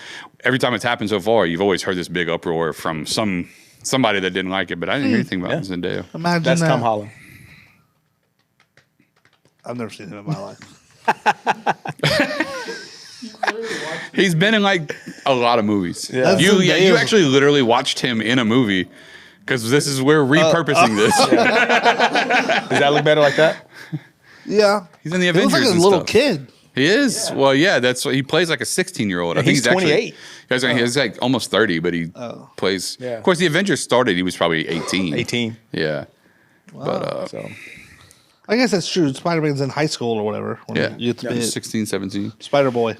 every time it's happened so far, you've always heard this big uproar from somebody that didn't like it. But I didn't hear anything about Zendaya. Imagine That's that. Tom Holland. I've never seen him in my life. He's been in like a lot of movies. Yeah. You actually literally watched him in a movie because we're repurposing this. Does that look better like that? Yeah. He's in the He Avengers. looks like a and little stuff. kid. He is. Yeah. Well, yeah, that's what he plays like a 16-year-old. I think He's 28. He's like almost 30, but he plays. Yeah. Of course, the Avengers started. He was probably 18. 18. Yeah. But So I guess that's true. Spider-Man's in high school or whatever. When yeah, you get to be 16, 17. Spider-Boy.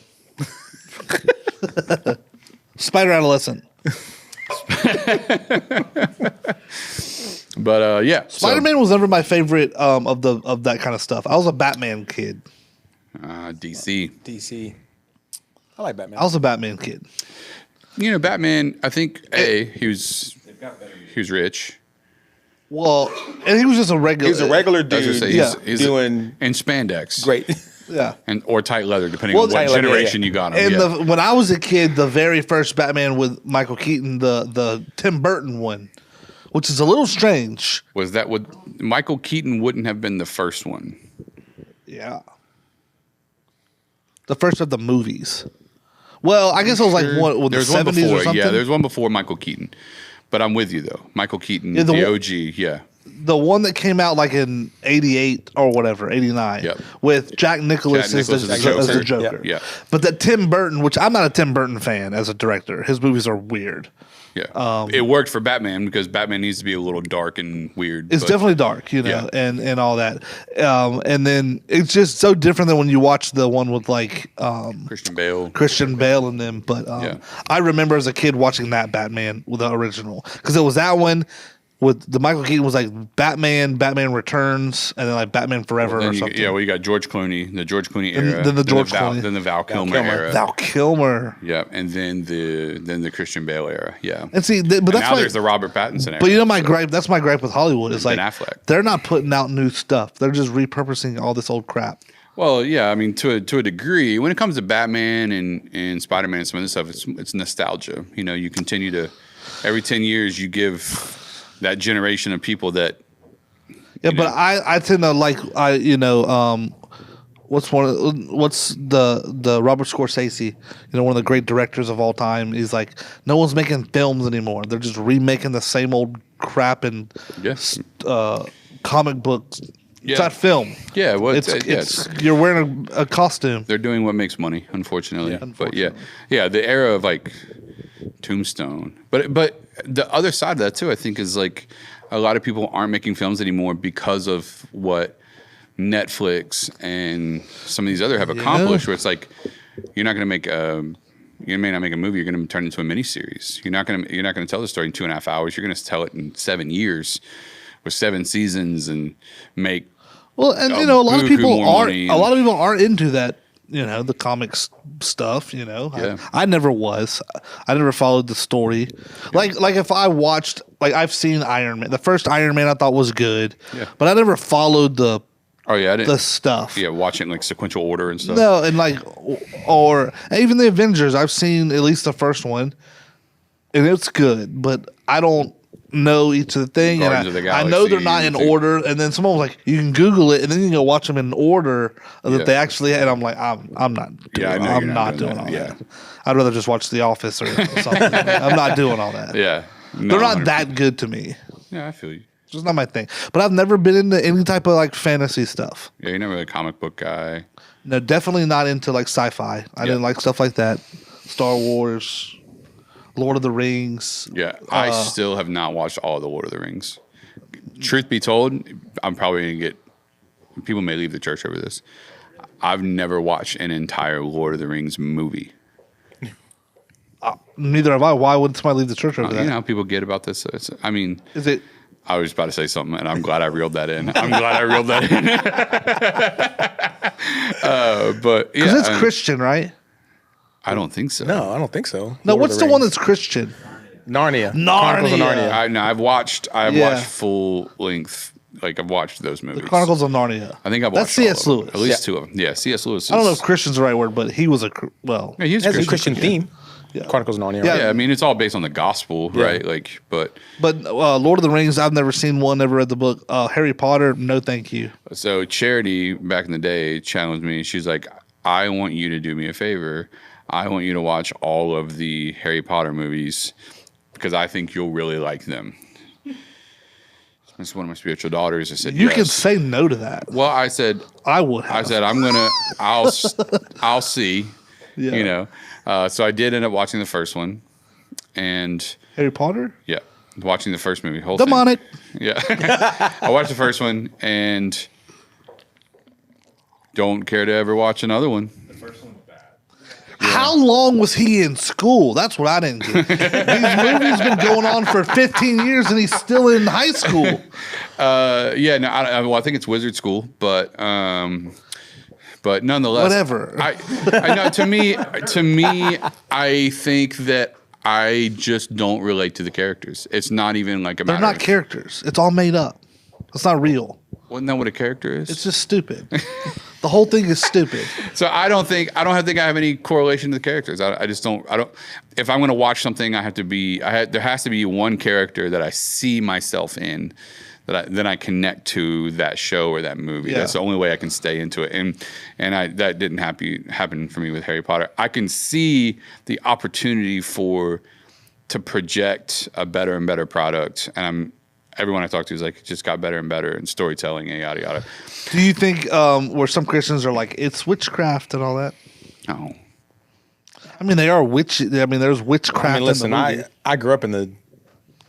Spider-adolescent. But yeah, Spider-Man was never my favorite of that kind of stuff. I was a Batman kid. DC. DC. I like Batman. I was a Batman kid. You know, Batman. I think he was rich. Well, and he was just a regular. He's a regular I was gonna dude. say, Yeah. he's doing in spandex, great. Yeah. or tight leather, depending Well, on what tight leather, generation yeah. you got him. And when I was a kid, the very first Batman with Michael Keaton, the Tim Burton one, which is a little strange. Was that what Michael Keaton wouldn't have been the first one? Yeah. The first of the movies. Well, I guess it was like one with the There's one 70s before. or something. Yeah, there's one before Michael Keaton. But I'm with you though. Michael Keaton, Yeah, the the OG. Yeah. The one that came out like in 88 or whatever, 89, Yep. with Jack Nicklaus, as the Joker. Yeah. But that Tim Burton, which I'm not a Tim Burton fan as a director, his movies are weird. Yeah. It worked for Batman because Batman needs to be a little dark and weird. It's definitely dark, Yeah. and all that. And then it's just so different than when you watch the one with like Christian Bale. Christian Bale and them. But I remember as a kid watching that Batman with the original because it was that one with the Michael Keaton was like Batman Returns, and then like Batman Forever or something. You got George Clooney, the George Clooney era. Then the George Clooney. Then the Val Kilmer era. Val Kilmer. Yeah, and then the Christian Bale era. Yeah. And see, but And that's now why. there's the Robert Pattinson era. But you know my gripe. That's my gripe with Hollywood. Is Ben like Affleck. they're not putting out new stuff. They're just repurposing all this old crap. Well, yeah, I mean, to a degree, when it comes to Batman and Spider-Man and some of this stuff, it's nostalgia. You know, you continue to every 10 years you give that generation of people that. Yeah, but I tend to like what's the Robert Scorsese, one of the great directors of all time. He's like, no one's making films anymore. They're just remaking the same old crap and comic books. Yeah. It's not film. Yeah, well, it's you're wearing a costume. They're doing what makes money, unfortunately. Yeah. But yeah, the era of like Tombstone. But the other side of that too, I think, is like a lot of people aren't making films anymore because of what Netflix and some of these other have accomplished. Where it's like you're not going to make you may not make a movie. You're going to turn it into a miniseries. You're not going to tell the story in 2.5 hours. You're going to tell it in 7 years with 7 seasons and make. Well, and a lot of people aren't into that. The comics stuff. Yeah. I never was. I never followed the story. Like if I watched, like I've seen Iron Man. The first Iron Man I thought was good. Yeah. But I never followed the stuff. Yeah, watching like sequential order and stuff. No, and like or even the Avengers. I've seen at least the first one, and it's good. But I don't know each of the thing, and I know they're not in order. And then someone was like, "You can Google it, and then you can go watch them in order that they actually." And I'm like, I'm not doing. I'm not doing all that. I'd rather just watch The Office or something. I'm not doing all that. Yeah, they're not that good to me. Yeah, I feel you. It's just not my thing. But I've never been into any type of like fantasy stuff. Yeah, you're never a comic book guy. No, definitely not into like sci-fi. I didn't like stuff like that. Star Wars, Lord of the Rings. Yeah, I still have not watched all of the Lord of the Rings. Truth be told, I'm probably going to get... People may leave the church over this. I've never watched an entire Lord of the Rings movie. Neither have I. Why would somebody leave the church over that? You know how people get about this? Is it... I was about to say something, and I'm glad I reeled that in. But yeah, because it's Christian, right? I don't think so. No, I don't think so. No, Lord what's of the one Rings. that's Christian? Narnia? Narnia. Chronicles of Narnia. No, I've watched Yeah. full length. Like I've watched those movies. The Chronicles of Narnia. I think I've That's watched C.S. all of them. Lewis. At least two of them. Yeah, C.S. Lewis. I don't know if Christian's the right word, but he was well. Yeah, he's It has a Christian. Christian theme. Yeah. Chronicles of Narnia. Yeah. Yeah, I mean it's all based on the gospel, right? Like, but Lord of the Rings, I've never seen one, never read the book. Harry Potter, no thank you. so Charity back in the day challenged me. She's like, I want you to do me a favor. I want you to watch all of the Harry Potter movies because I think you'll really like them. It's one of my spiritual daughters. I said, You yes. can say no to that. Well, I said, I would have. I'll see, Yeah. you know. So I did end up watching the first one, and Harry Potter? yeah, watching the first movie, whole Demonic. thing. Yeah, I watched the first one and don't care to ever watch another one. The first one was bad. How long was he in school? That's what I didn't get. These movies been going on for 15 years and he's still in high school. Yeah, no, well, I think it's Wizard School, but nonetheless, Whatever. I know. To me, I think that I just don't relate to the characters. It's not even like a They're matter not of- characters. It's all made up. It's not real. Wasn't that what a character is? It's just stupid. The whole thing is stupid. So I don't think I have any correlation to the characters. I just don't. If I'm going to watch something, there has to be one character that I see myself in, that I connect to that show or that movie. Yeah. That's the only way I can stay into it. And that didn't happen for me with Harry Potter. I can see the opportunity to project a better and better product, and everyone I talk to is like, it just got better and better in storytelling and yada yada. Do you think where some Christians are like, it's witchcraft and all that? No. I mean, they are there's witchcraft I mean, listen, in the movie. I grew up in the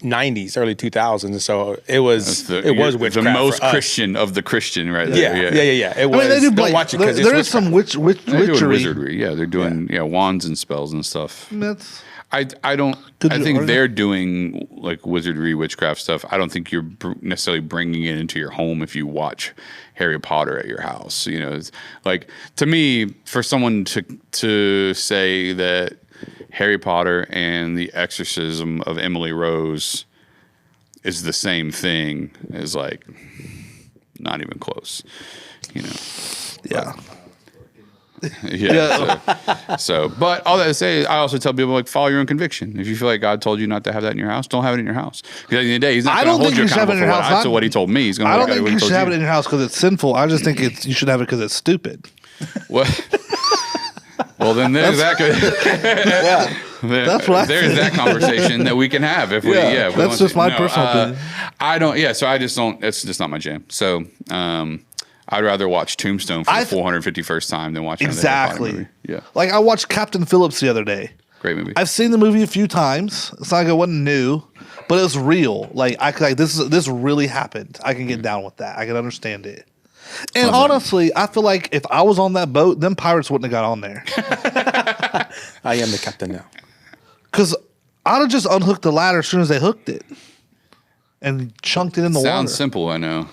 90s, early 2000s, so it was witchcraft. The most for us. Christian of the Christian right there. Yeah. It was. I mean, they do Don't watch it because there is some witchcraft. They're doing witchery. wizardry. Yeah, they're doing wands and spells and stuff. That's I don't. Good I to think learn. they're doing like wizardry, witchcraft stuff. I don't think you're necessarily bringing it into your home if you watch Harry Potter at your house. You know, it's like, to me, for someone to say that Harry Potter and the Exorcism of Emily Rose is the same thing is like not even close. You know. yeah. But all that to say, I also tell people, like, follow your own conviction. If you feel like God told you not to have that in your house, don't have it in your house. Because at the end of the day, He's not I going don't to hold think you you should have it accountable in your for house. what He told me. He's going to I look don't at think what you He told should have it in your house because it's sinful. I just think you should have it because it's stupid. Well, then there's that. That's what I There's that conversation that we can have if we. Yeah, Yeah, if we that's want just to. my personal opinion. I don't. Yeah, so I just don't. It's just not my jam. So I'd rather watch Tombstone for the 451st time than watch another Harry Potter Exactly. movie. Yeah, Like I watched Captain Phillips the other day. great movie. I've seen the movie a few times. It's not like it wasn't new, but it was real. Like this really happened. I can get down with that. I can understand it. And honestly, I feel like if I was on that boat, them pirates wouldn't have got on there. I am the captain now. Because I'd have just unhooked the ladder as soon as they hooked it and chunked it in the Sounds water. simple, I know,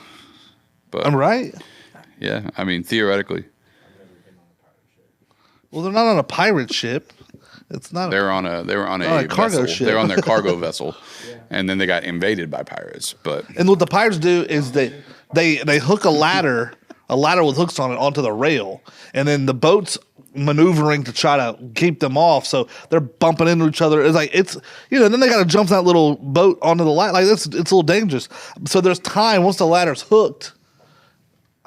but I'm right. yeah, I mean theoretically. Well, they're not on a pirate ship. It's not. They were on a cargo vessel. ship. They're on their cargo vessel, and then they got invaded by pirates. But And what the pirates do is they hook a ladder with hooks on it onto the rail, and then the boat's maneuvering to try to keep them off. So they're bumping into each other. It's like then they got to jump that little boat onto the ladder. Like it's a little dangerous. So there's time once the ladder's hooked.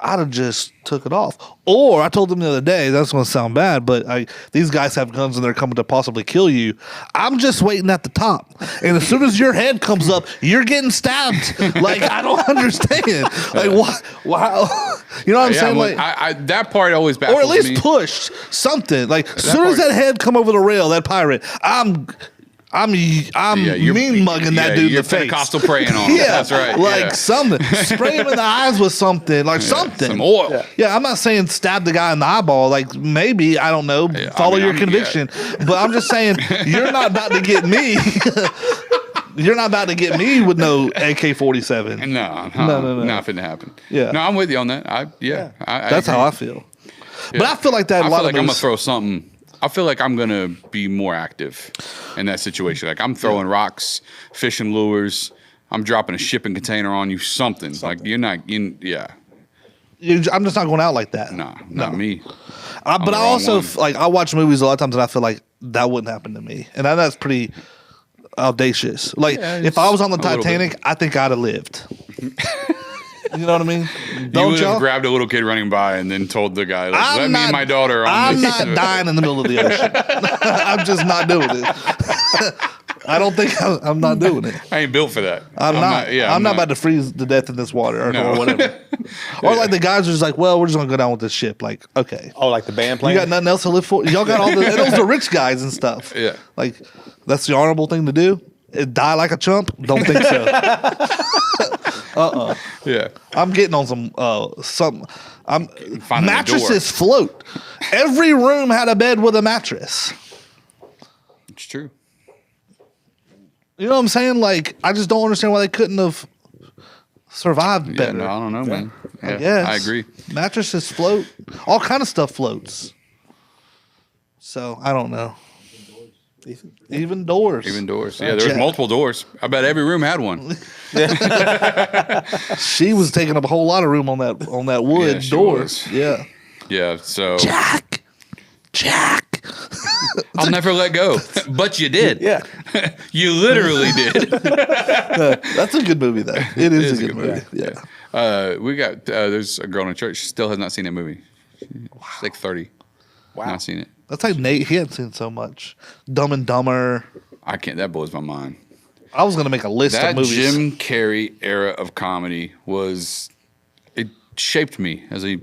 I'd have just took it off. Or I told them the other day, that's going to sound bad, but these guys have guns and they're coming to possibly kill you. I'm just waiting at the top. And as soon as your head comes up, you're getting stabbed. Like, I don't understand. Like, what? Wow. You know what I'm saying? well, Like, that part always baffles or at least me. pushed something. Like, as soon as part- that head come over the rail, that pirate, I'm you're mean mugging that dude in you're the face. Pentecostal praying on him. Yeah, That's right. like yeah. something. Spray him in the eyes with something, like something. Some oil. Yeah, I'm not saying stab the guy in the eyeball. Like maybe I don't know, follow your conviction. But I'm just saying you're not about to get me. You're not about to get me with no AK-47. No, not finna happen. Yeah. No, I'm with you on that. I That's how I feel. But I feel like that. I a lot feel like of I'm gonna movies, throw something I feel like I'm gonna be more active in that situation. Like I'm throwing rocks, fishing lures. I'm dropping a shipping container on you. Something. Like you're not. Yeah. I'm just not going out like that. Nah, not me. But the I wrong also one. like I watch movies a lot of times and I feel like that wouldn't happen to me, and that's pretty audacious. Like Yeah, if I was on the a little bit. Titanic, I think I'd have lived. You know what I mean? You Don't would y'all? have grabbed a little kid running by and then told the guy, like, I'm "Let me and not- my daughter on I'm this." not dying in the middle of the ocean. I'm just not doing it. I don't think I'm not doing it. I ain't built for that. I'm not. Yeah, I'm not about to freeze to death in this water or No. whatever. Or like the guys are just like, well, we're just gonna go down with this ship. Like, okay, Oh, like the band you playing? got nothing else to live for. Y'all got all the and those are rich guys and stuff. Yeah. like that's the honorable thing to do. Die like a chump? Don't think so. Yeah. I'm getting on some. Finding a Mattresses float. Every room had a bed with a mattress. It's true. You know what I'm saying? Like, I just don't understand why they couldn't have survived Yeah, better. no, I don't know, man. Yeah, Yes. I agree. Mattresses float. All kind of stuff floats. So I don't know. Even doors. Even doors. Yeah, there was Jack. multiple doors. I bet every room had one. She was taking up a whole lot of room on that wood Yeah, she door. was. Yeah. Yeah, so Jack. I'll never let go. But you did. Yeah. You literally did. That's a good movie, though. It is a good movie. Yeah. We got there's a girl in church. She still has not seen that movie. She's like 30. Wow. Not seen it. That's like Nate. He hadn't seen so much. Dumb and Dumber. I can't. That blows my mind. I was gonna make a list That of movies. Jim Carrey era of comedy was. It shaped me as a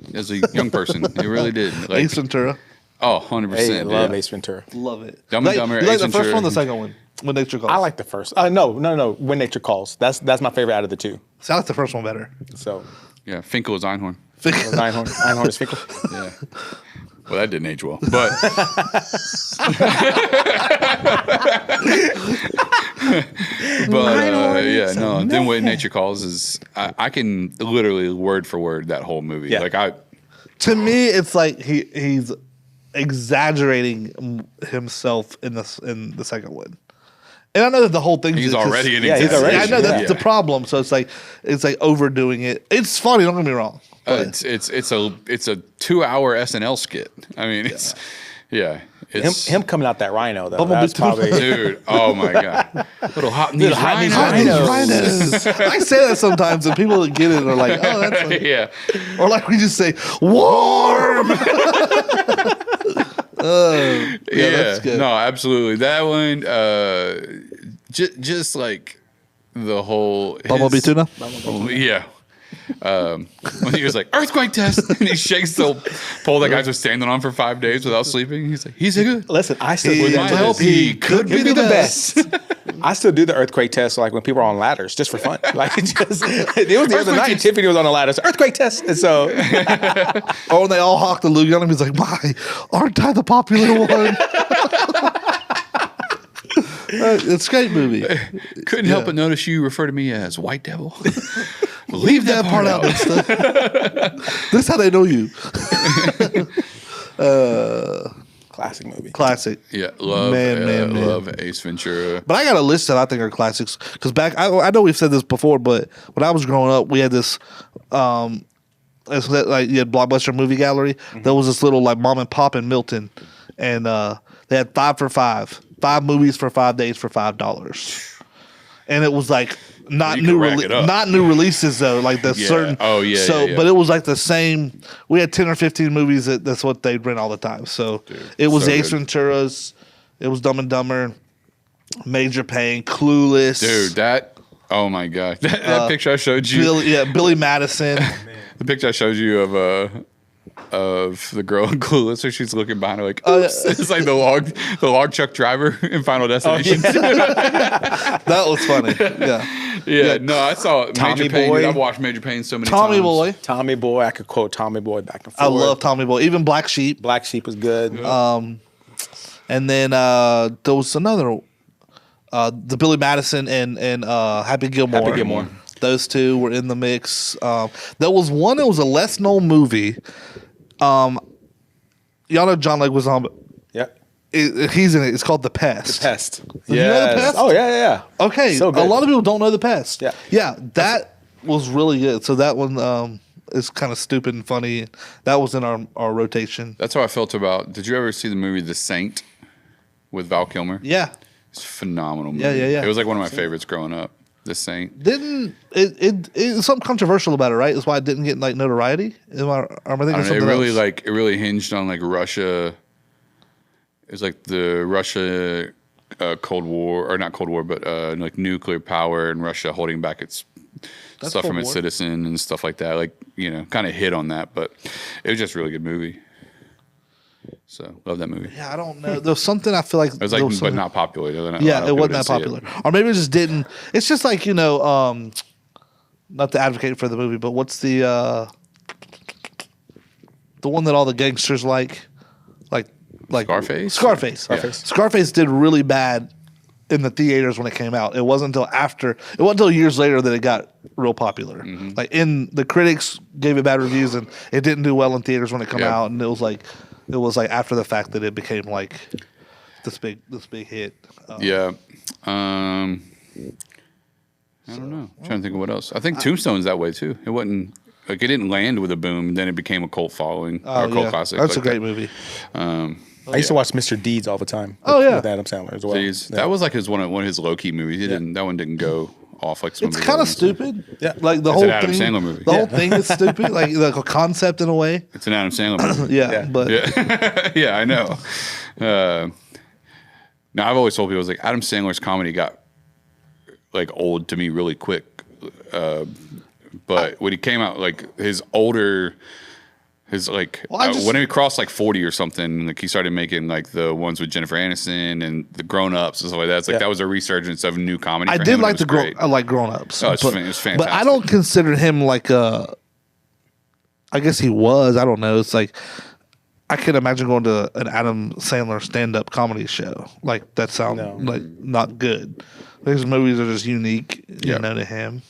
young person. It really did. Like, Ace Ventura. oh, 100%. Hey, I love yeah. Ace Ventura. Love it. Dumb and Dumber, You like Ace the first Ventura. one, or the second one? When Nature Calls. I like the first. No. When Nature Calls. That's my favorite out of the two. See, I like the first one better. So, Yeah, Finkel is Einhorn. Einhorn is Finkel. Yeah. Well, that didn't age well, but yeah, no. Then what Nature Calls is I can literally word for word that whole movie. Yeah. Like To me, it's like he's exaggerating himself in the second one. And I know that the whole thing. he's already in Yeah, he's existence. already- I know that's Yeah. the problem. So it's like overdoing it. It's funny. Don't get me wrong. But It's a 2-hour SNL skit. I mean, it's Him coming out that rhino though. Bumblebee That's probably dude. Oh my god, little hot in these hot in these rhinos. rhinos. I say that sometimes, and people that get it are like, "Oh, that's," funny. Yeah, or like we just say, "Warm." yeah. that's good. No, absolutely. That one, just like the whole Bumblebee his- tuna. Yeah. When he was like earthquake test, and he shakes the pole that guys were standing on for 5 days without sleeping. He's like, he's a good. Listen, I still He- do With that my too. help, he could be the best. I still do the earthquake test like when people are on ladders just for fun. Like it was the other Earthquake night. test. Tiffany was on a ladder. So earthquake test. And so Oh, and they all hawk the loogie on him. He's like, "My, aren't I the popular one?" It's a great movie. Couldn't help but notice you refer to me as White Devil. Leave that part out. This is how they know you. classic movie. Classic. Yeah, love, Man. love Ace Ventura. But I got a list that I think are classics. Because I know we've said this before, but when I was growing up, we had this, it's like you had Blockbuster Movie Gallery. There was this little like mom and pop in Milton, and they had 5 for $5 movies for 5 days for $5, and it was like not You could new, rack it up. not new releases though. Like the Yeah. certain. Oh, yeah, So, yeah. but it was like the same. We had 10 or 15 movies that's what they'd rent all the time. So it was so Ace good. Ventura's. It was Dumb and Dumber. Major Payne, Clueless, Dude, that, oh my God. That picture I showed you, Billy Madison. the picture I showed you of the girl in Clueless, where she's looking behind her like, Oh, yeah. oops. It's like the log truck driver in Final Destination. That was funny. Yeah, Yeah, no, I saw Tommy Major Payne. Boy. Dude, I've watched Major Payne so many Tommy times. Boy. Tommy Boy. I could quote Tommy Boy back and I forth. love Tommy Boy. Even Black Sheep. Black Sheep was good. And then there was another, the Billy Madison and Happy Gilmore. Happy Gilmore. Those two were in the mix. There was one that was a less known movie. Y'all know John Leguizamo. Yep. He's in it. It's called The Pest. Pest. You know The Pest? Oh yeah. Okay, So a good. lot of people don't know The Pest. Yeah. That was really good. So that one is kind of stupid and funny. That was in our rotation. That's how I felt about. Did you ever see the movie The Saint with Val Kilmer? Yeah, It's a phenomenal movie. Yeah. It was like one of my favorites growing up. The Saint. didn't it's something controversial about it, right? That's why it didn't get like notoriety. Am I thinking I don't know, something it really else? it really hinged on like Russia. It was like the Russia Cold War, or not Cold War, but like nuclear power and Russia holding back its stuff Cold from its War. citizen and stuff like that. Like, kind of hit on that, but it was just a really good movie. So love that movie. Yeah, I don't know. There was something I feel like It was like, but not popular. Yeah, it wasn't that popular, or maybe it just didn't. It's just like not to advocate for the movie, but what's the one that all the gangsters like Scarface? Scarface. Yeah. Scarface did really bad in the theaters when it came out. It wasn't until years later that it got real popular. Mm-hmm. Like the critics gave it bad reviews, and it didn't do well in theaters when it came Yeah. out, and it was like after the fact that it became like this big hit. Yeah. I don't know. I'm trying to think of what else. I think Tombstone's that way too. It wasn't like it didn't land with a boom, then it became a cult following or a cult classic. That's like a great that. movie. I used to watch Mr. Deeds all the time. Oh, yeah. with Adam Sandler as well. Jeez, Yeah. that was like one of his low key movies. That one didn't go off like some. It's of the kind other of ones. stupid. Yeah. Like the It's whole an Adam thing. Sandler movie. The whole thing is stupid. Like a concept in a way. It's an Adam Sandler movie. Yeah, but Yeah, I know. Now I've always told people, like, Adam Sandler's comedy got like old to me really quick. But when he came out, like his older, when he crossed like 40 or something, like he started making like the ones with Jennifer Aniston and the Grown Ups and stuff like that. It's like that was a resurgence of new comedy. I for did him, like and it was great. I like Grown Ups. Oh, it's but, fantastic. But I don't consider him like a. I guess he was. I don't know. It's like I could imagine going to an Adam Sandler stand-up comedy show. Like that sounds like not good. His movies are just unique, you know, to him.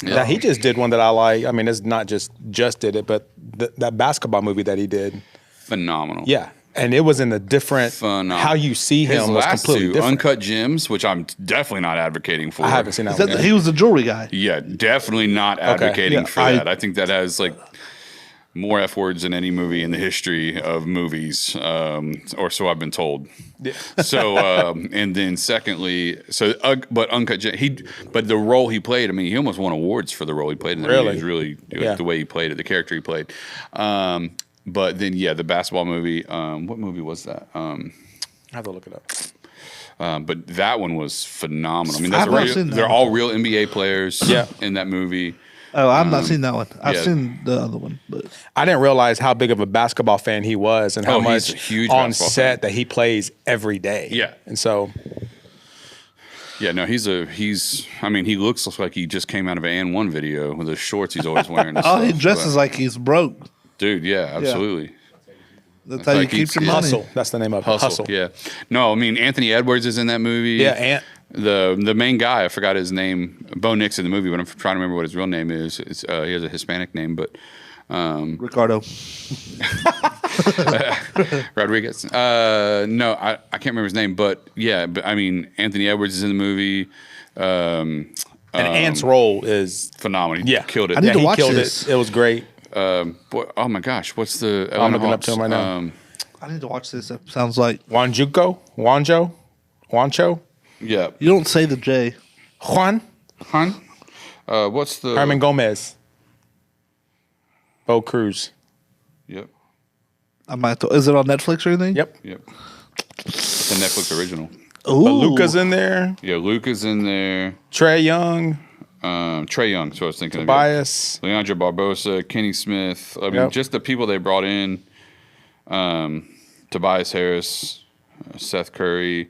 Yeah. Now, he just did one that I like. I mean, it's not just did it, but that basketball movie that he did. Phenomenal. Yeah. And it was in a different, Phenomenal. how you see His him was last completely two, different. Uncut Gems, which I'm definitely not advocating for. I haven't seen that Is one. that yet. he was the jewelry guy. Yeah, definitely not advocating Yeah, for that. I think that has like more F words than any movie in the history of movies, or so I've been told. Yeah. So, and then secondly, but Uncut Gems, but the role he played, I mean, he almost won awards for the role he played in that movie. It was really like, the way he played it, the character he played. But then, the basketball movie, what movie was that? I have to look it up. But that one was phenomenal. I mean, I've not seen that they're one. all real NBA players Yeah. in that movie. Oh, I've not seen that one. I've yeah. seen the other one, but I didn't realize how big of a basketball fan he was and how Oh, he's much a huge on basketball set fan. that he plays every day. Yeah. And so, Yeah, no, I mean, he looks like he just came out of an And One video with the shorts he's always wearing. And he stuff, dresses but- like he's broke. Dude, yeah, absolutely. That's how you like keep he's- your money. Hustle. That's the name of it. Hustle, yeah. No, I mean, Anthony Edwards is in that movie. Yeah, Ant. The main guy, I forgot his name, Bo Nix in the movie, but I'm trying to remember what his real name is. He has a Hispanic name, but Ricardo. Rodriguez. No, I can't remember his name, but I mean, Anthony Edwards is in the movie. And Ant's role is Phenomenal. He killed it. I need to he watch killed this. it. It was great. Oh my gosh, what's the? I'm looking up to him right now. I need to watch this. It sounds like Wancho. Yeah. you don't say the J. Juan What's the? Herman Gomez. Bo Cruz. Yep. I might. Is it on Netflix or anything? Yep. It's a Netflix original. Ooh. But Luca's in there. Yeah, Luke is in there. Trey Young. Trey Young, so I was thinking Tobias. of. Leandro Barbosa, Kenny Smith. I mean, Yep. just the people they brought in. Tobias Harris, Seth Curry,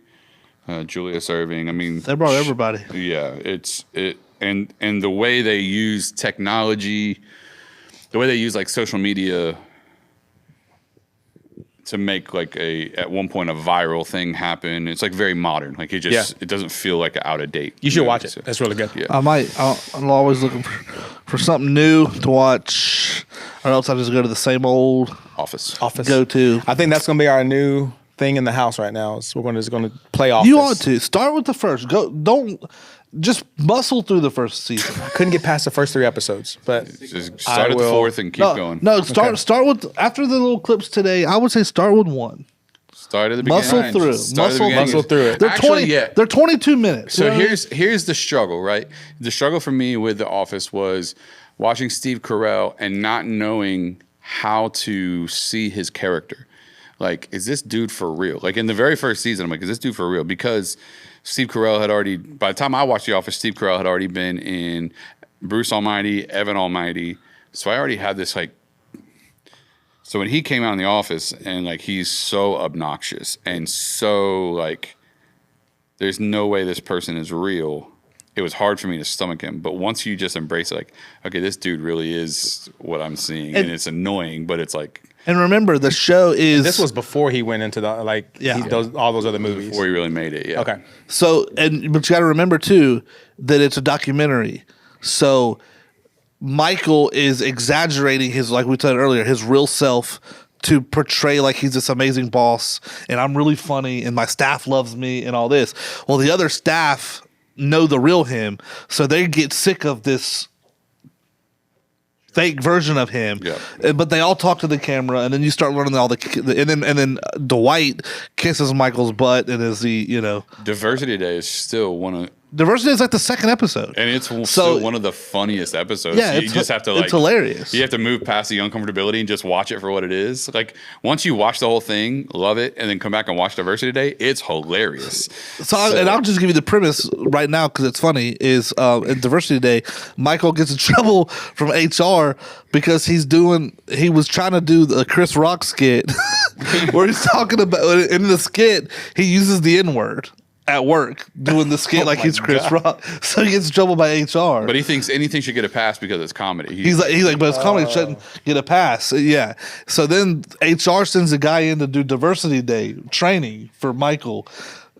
Julius Irving. I mean, They brought everybody. Yeah, and the way they use technology, the way they use like social media to make like at one point a viral thing happen. It's like very modern. Like it doesn't feel like out of date. You should watch So- it. That's really good. Yeah. I might. I'm always looking for something new to watch, or else I just go to the same old Office. Office. go to. I think that's going to be our new thing in the house right now. Is we're just going to play Office. You ought to start with the first. Don't just muscle through the first season. I couldn't get past the first 3 episodes, but Just start at the will- 4th and keep going. No, start with after the little clips today. I would say start with 1. Start at the beginning. Muscle through. Start at the beginning. Muscle through it. They're Actually, 20. yeah. They're 22 minutes. So You know what I mean? here's the struggle, right? The struggle for me with The Office was watching Steve Carell and not knowing how to see his character. Like, is this dude for real? Like in the very first season, I'm like, is this dude for real? Because Steve Carell had already, by the time I watched The Office, Steve Carell had already been in Bruce Almighty, Evan Almighty. So I already had this like. So when he came out in The Office and like he's so obnoxious and so like, there's no way this person is real. It was hard for me to stomach him. But once you just embrace it, like, okay, this dude really is what I'm seeing, and it's annoying, but it's like. And remember, the show is this was before he went into the all those other movies. Before he really made it, yeah. Okay. so. But you got to remember too that it's a documentary. So Michael is exaggerating his, like we said earlier, his real self to portray like he's this amazing boss and I'm really funny and my staff loves me and all this. Well, the other staff know the real him, so they get sick of this fake version of him. Yeah. But they all talk to the camera, and then you start learning all and then Dwight kisses Michael's butt and is Diversity Day is still one of. Diversity is like the second episode. And it's still one of the funniest episodes. Yeah, you just have to like. It's hilarious. You have to move past the uncomfortability and just watch it for what it is. Like once you watch the whole thing, love it, and then come back and watch Diversity Day, it's hilarious. And I'll just give you the premise right now because it's funny. Is in Diversity Day, Michael gets in trouble from HR because he was trying to do the Chris Rock skit where he's talking about in the skit he uses the N-word at work doing the skit like he's Chris Rock, so he gets in trouble by HR. But he thinks anything should get a pass because it's comedy. He's like, but it's comedy shouldn't get a pass. Yeah. So then HR sends a guy in to do Diversity Day training for Michael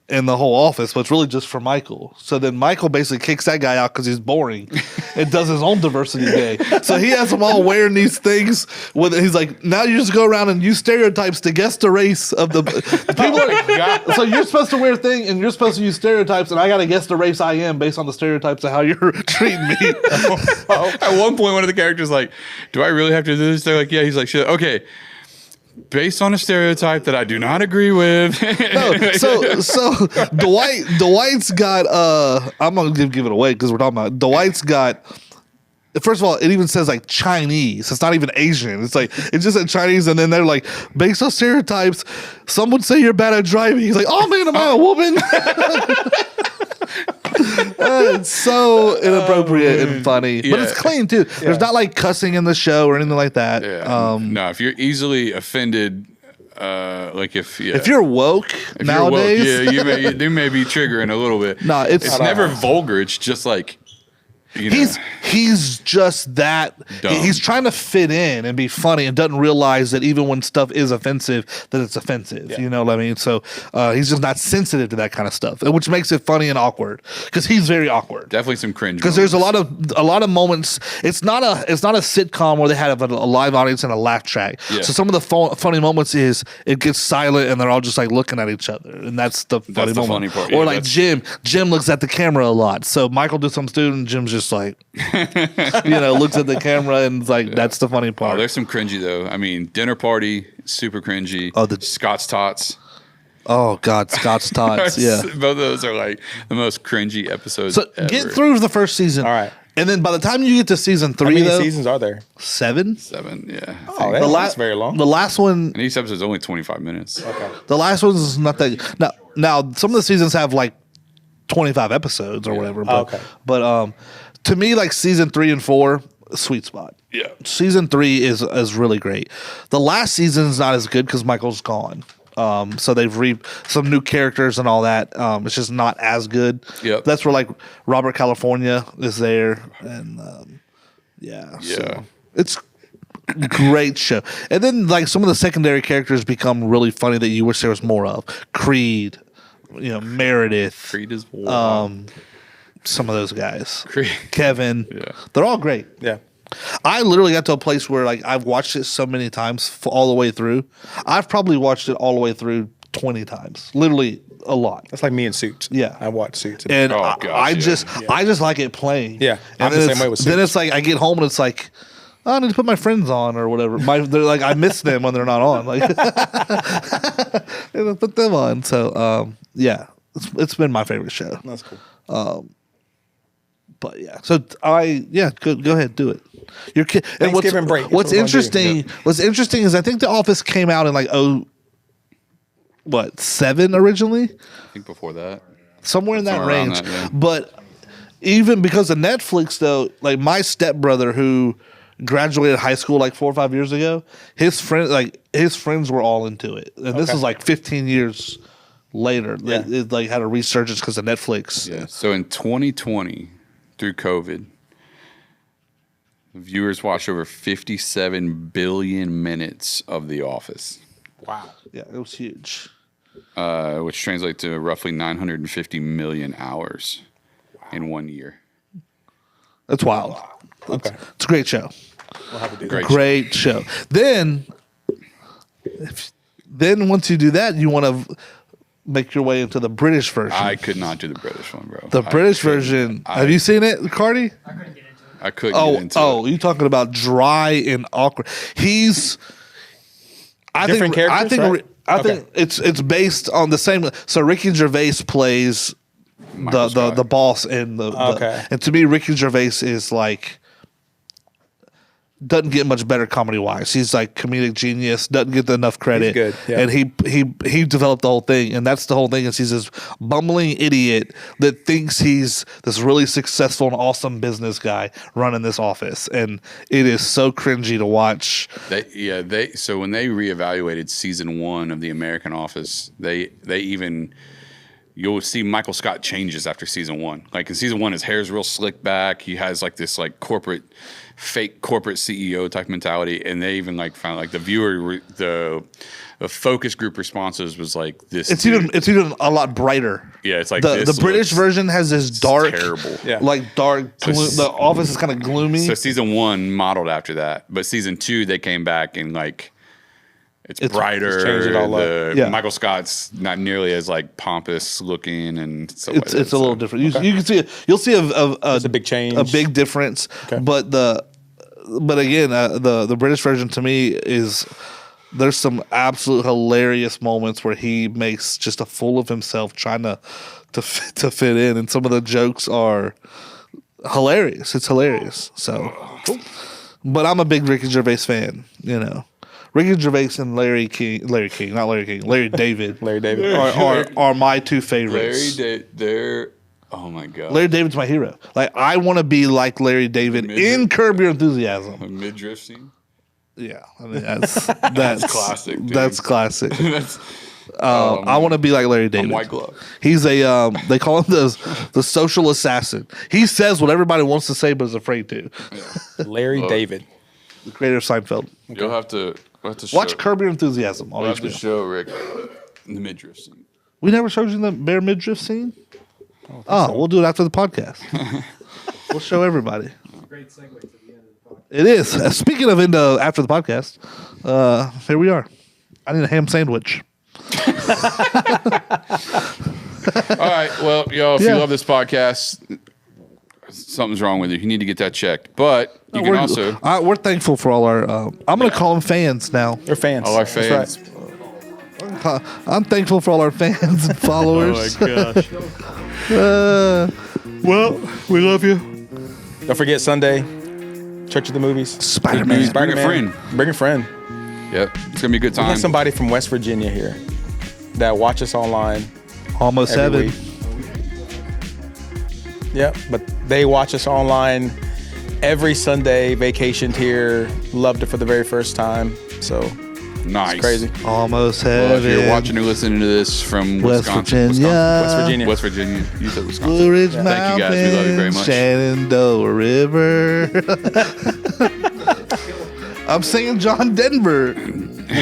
in the whole office, but it's really just for Michael. So then Michael basically kicks that guy out because he's boring and does his own Diversity Day. So he has them all wearing these things. He's like, now you just go around and use stereotypes to guess the race of the people. So you're supposed to wear a thing and you're supposed to use stereotypes, and I got to guess the race I am based on the stereotypes of how you're treating me. At one point, one of the characters like, do I really have to do this? They're like, yeah. He's like, shit, okay. Based on a stereotype that I do not agree with. No, so Dwight's got I'm gonna give it away because we're talking about Dwight's got. First of all, it even says like Chinese. It's not even Asian. It's like it's just in Chinese, and then they're like, based on stereotypes, some would say you're bad at driving. He's like, oh man, am I a woman? It's so inappropriate and funny, but it's clean too. There's not like cussing in the show or anything like that. Yeah. No, if you're easily offended, like if you're woke nowadays, you're woke, you may be triggering a little bit. No, it's never vulgar. It's just like. He's just that dumb. He's trying to fit in and be funny and doesn't realize that even when stuff is offensive that it's offensive. You know what I mean? So he's just not sensitive to that kind of stuff, which makes it funny and awkward because he's very awkward. Definitely some cringe because there's a lot of moments. It's not a sitcom where they have a live audience and a laugh track. So some of the funny moments is it gets silent and they're all just like looking at each other, and that's the funny part. Or like Jim looks at the camera a lot. So Michael does some student, Jim's just like looks at the camera and like that's the funny part. Oh, there's some cringy though. I mean, Dinner Party, super cringy. Oh, the Scott's Tots. Oh God, Scott's Tots. Yeah, both of those are like the most cringy episodes. So ever. Get through the first season. All right. And then by the time you get to season 3, how many seasons are there? 7. 7, yeah. Oh, that's very long. The last one, and each episode is only 25 minutes. Okay. The last one is not that. Now some of the seasons have like 25 episodes or whatever. But, but to me, like season 3 and 4, sweet spot. Yeah. Season 3 is really great. The last season is not as good because Michael's gone. So they've some new characters and all that. It's just not as good. Yep. That's where like Robert California is there, and so it's a great show. And then like some of the secondary characters become really funny that you wish there was more of. Creed, Meredith. Creed is some of those guys. Creed. Kevin. Yeah. They're all great. Yeah. I literally got to a place where like I've watched it so many times all the way through. I've probably watched it all the way through 20 times, literally a lot. That's like me in Suits. Yeah. I watch Suits. And Oh, I gosh, yeah. I just like it playing. Yeah, and I'm the same way with then Suits. it's like I get home and it's like, oh, I need to put my friends on or whatever. They're like, I miss them when they're not on. Like, and I put them on. So yeah, it's been my favorite show. That's cool. But yeah, so go ahead, do it. Your kid. And Thanksgiving break. That's What's what we're gonna interesting? do. What's interesting is I think The Office came out in like 7 originally, I think before that. somewhere in that Somewhere around range. that, yeah. But even because of Netflix, though, like my stepbrother who graduated high school like 4 or 5 years ago, his friends were all into it, and this Okay. is like 15 years later. Yeah. It like had a resurgence because of Netflix. Yeah. So in 2020, through COVID, viewers watched over 57 billion minutes of The Office, Wow. Yeah, it was huge. which translates to roughly 950 million hours in 1 year. That's wild. Okay. It's a great show. We'll have to do Great. that. Great show. Then once you do that, you want to make your way into the British version. I could not do the British one, bro. The British version. Have you seen it, Cardi? I couldn't get into it. I couldn't get into it. You talking about dry and awkward? Different characters, right? I think it's based on the same. So Ricky Gervais plays Michael Scott. the boss and Okay. and to me Ricky Gervais is like doesn't get much better comedy wise. He's like comedic genius, doesn't get enough credit. He's good, yeah. And he developed the whole thing, and that's the whole thing is he's this bumbling idiot that thinks he's this really successful and awesome business guy running this office, and it is so cringy to watch. So when they reevaluated season 1 of The American Office, you'll see Michael Scott changes after season 1. Like in season 1, his hair's real slick back. He has like this like fake corporate CEO type mentality, and they even like found like the focus group responses was like this. It's even a lot brighter. Yeah, it's like the this British looks version has this dark, terrible. Yeah. like dark. The office is kind of gloomy. So season 1 modeled after that, but season 2 they came back and like it's brighter. It's changed it all up. Yeah. Michael Scott's not nearly as like pompous looking and stuff like that. It's a little different. You can see you'll see It's a big change. a big difference. Okay. But again, the British version to me is there's some absolute hilarious moments where he makes just a fool of himself trying to fit in, and some of the jokes are hilarious. It's hilarious. So, but I'm a big Ricky Gervais fan. You know, Ricky Gervais and Larry David Larry David. are my two favorites. Oh my god. Larry David's my hero. Like I want to be like Larry David Midget. in Curb Your Enthusiasm. A midriff scene. Yeah, I mean that's classic, dude. That's classic. That's I want to be like Larry David. White Glove. He's a they call him the social assassin. He says what everybody wants to say but is afraid to. Larry David. The creator of Seinfeld. You'll have to show, Watch Curb Your Enthusiasm on We'll have to HBO. show Rick the midriff scene. We never showed you the bear midriff scene. We'll do it after the podcast. We'll show everybody. Great segue to the end of the podcast. It is. Speaking of after the podcast, here we are. I need a ham sandwich. All right. Well, y'all, if Yeah. you love this podcast, something's wrong with you. You need to get that checked. But you can also We're thankful for all our. I'm going to call them fans now. They're fans. all our That's fans. right. I'm thankful for all our fans and followers. gosh. Well, we love you. Don't forget Sunday, Church of the Movies. Spider-Man. Bring a friend. Bring a friend. Yep. It's gonna be a good We time. have somebody from West Virginia here that watch us online Almost every 7. week. Yep, but they watch us online every Sunday, vacationed here, loved it for the very first time. So Nice. it's crazy. Almost Well, 7. if you're watching or listening to this from West Wisconsin, Virginia. West Virginia. West Virginia, you said Wisconsin. Blue Ridge Thank Mountains, you guys. We love you very much. Shenandoah River. I'm singing John Denver,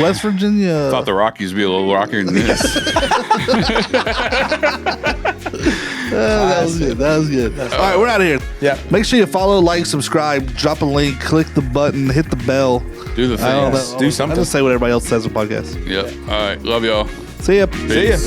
West Virginia. Thought the Rockies would be a little rockier than this. That was good. That was good. All right, we're out of here. Yeah. Make sure you follow, like, subscribe, drop a link, click the button, hit the bell. Do the I don't thing. know. Do something. I just say what everybody else says on podcasts. Yep. All right. Love y'all. See ya. See ya.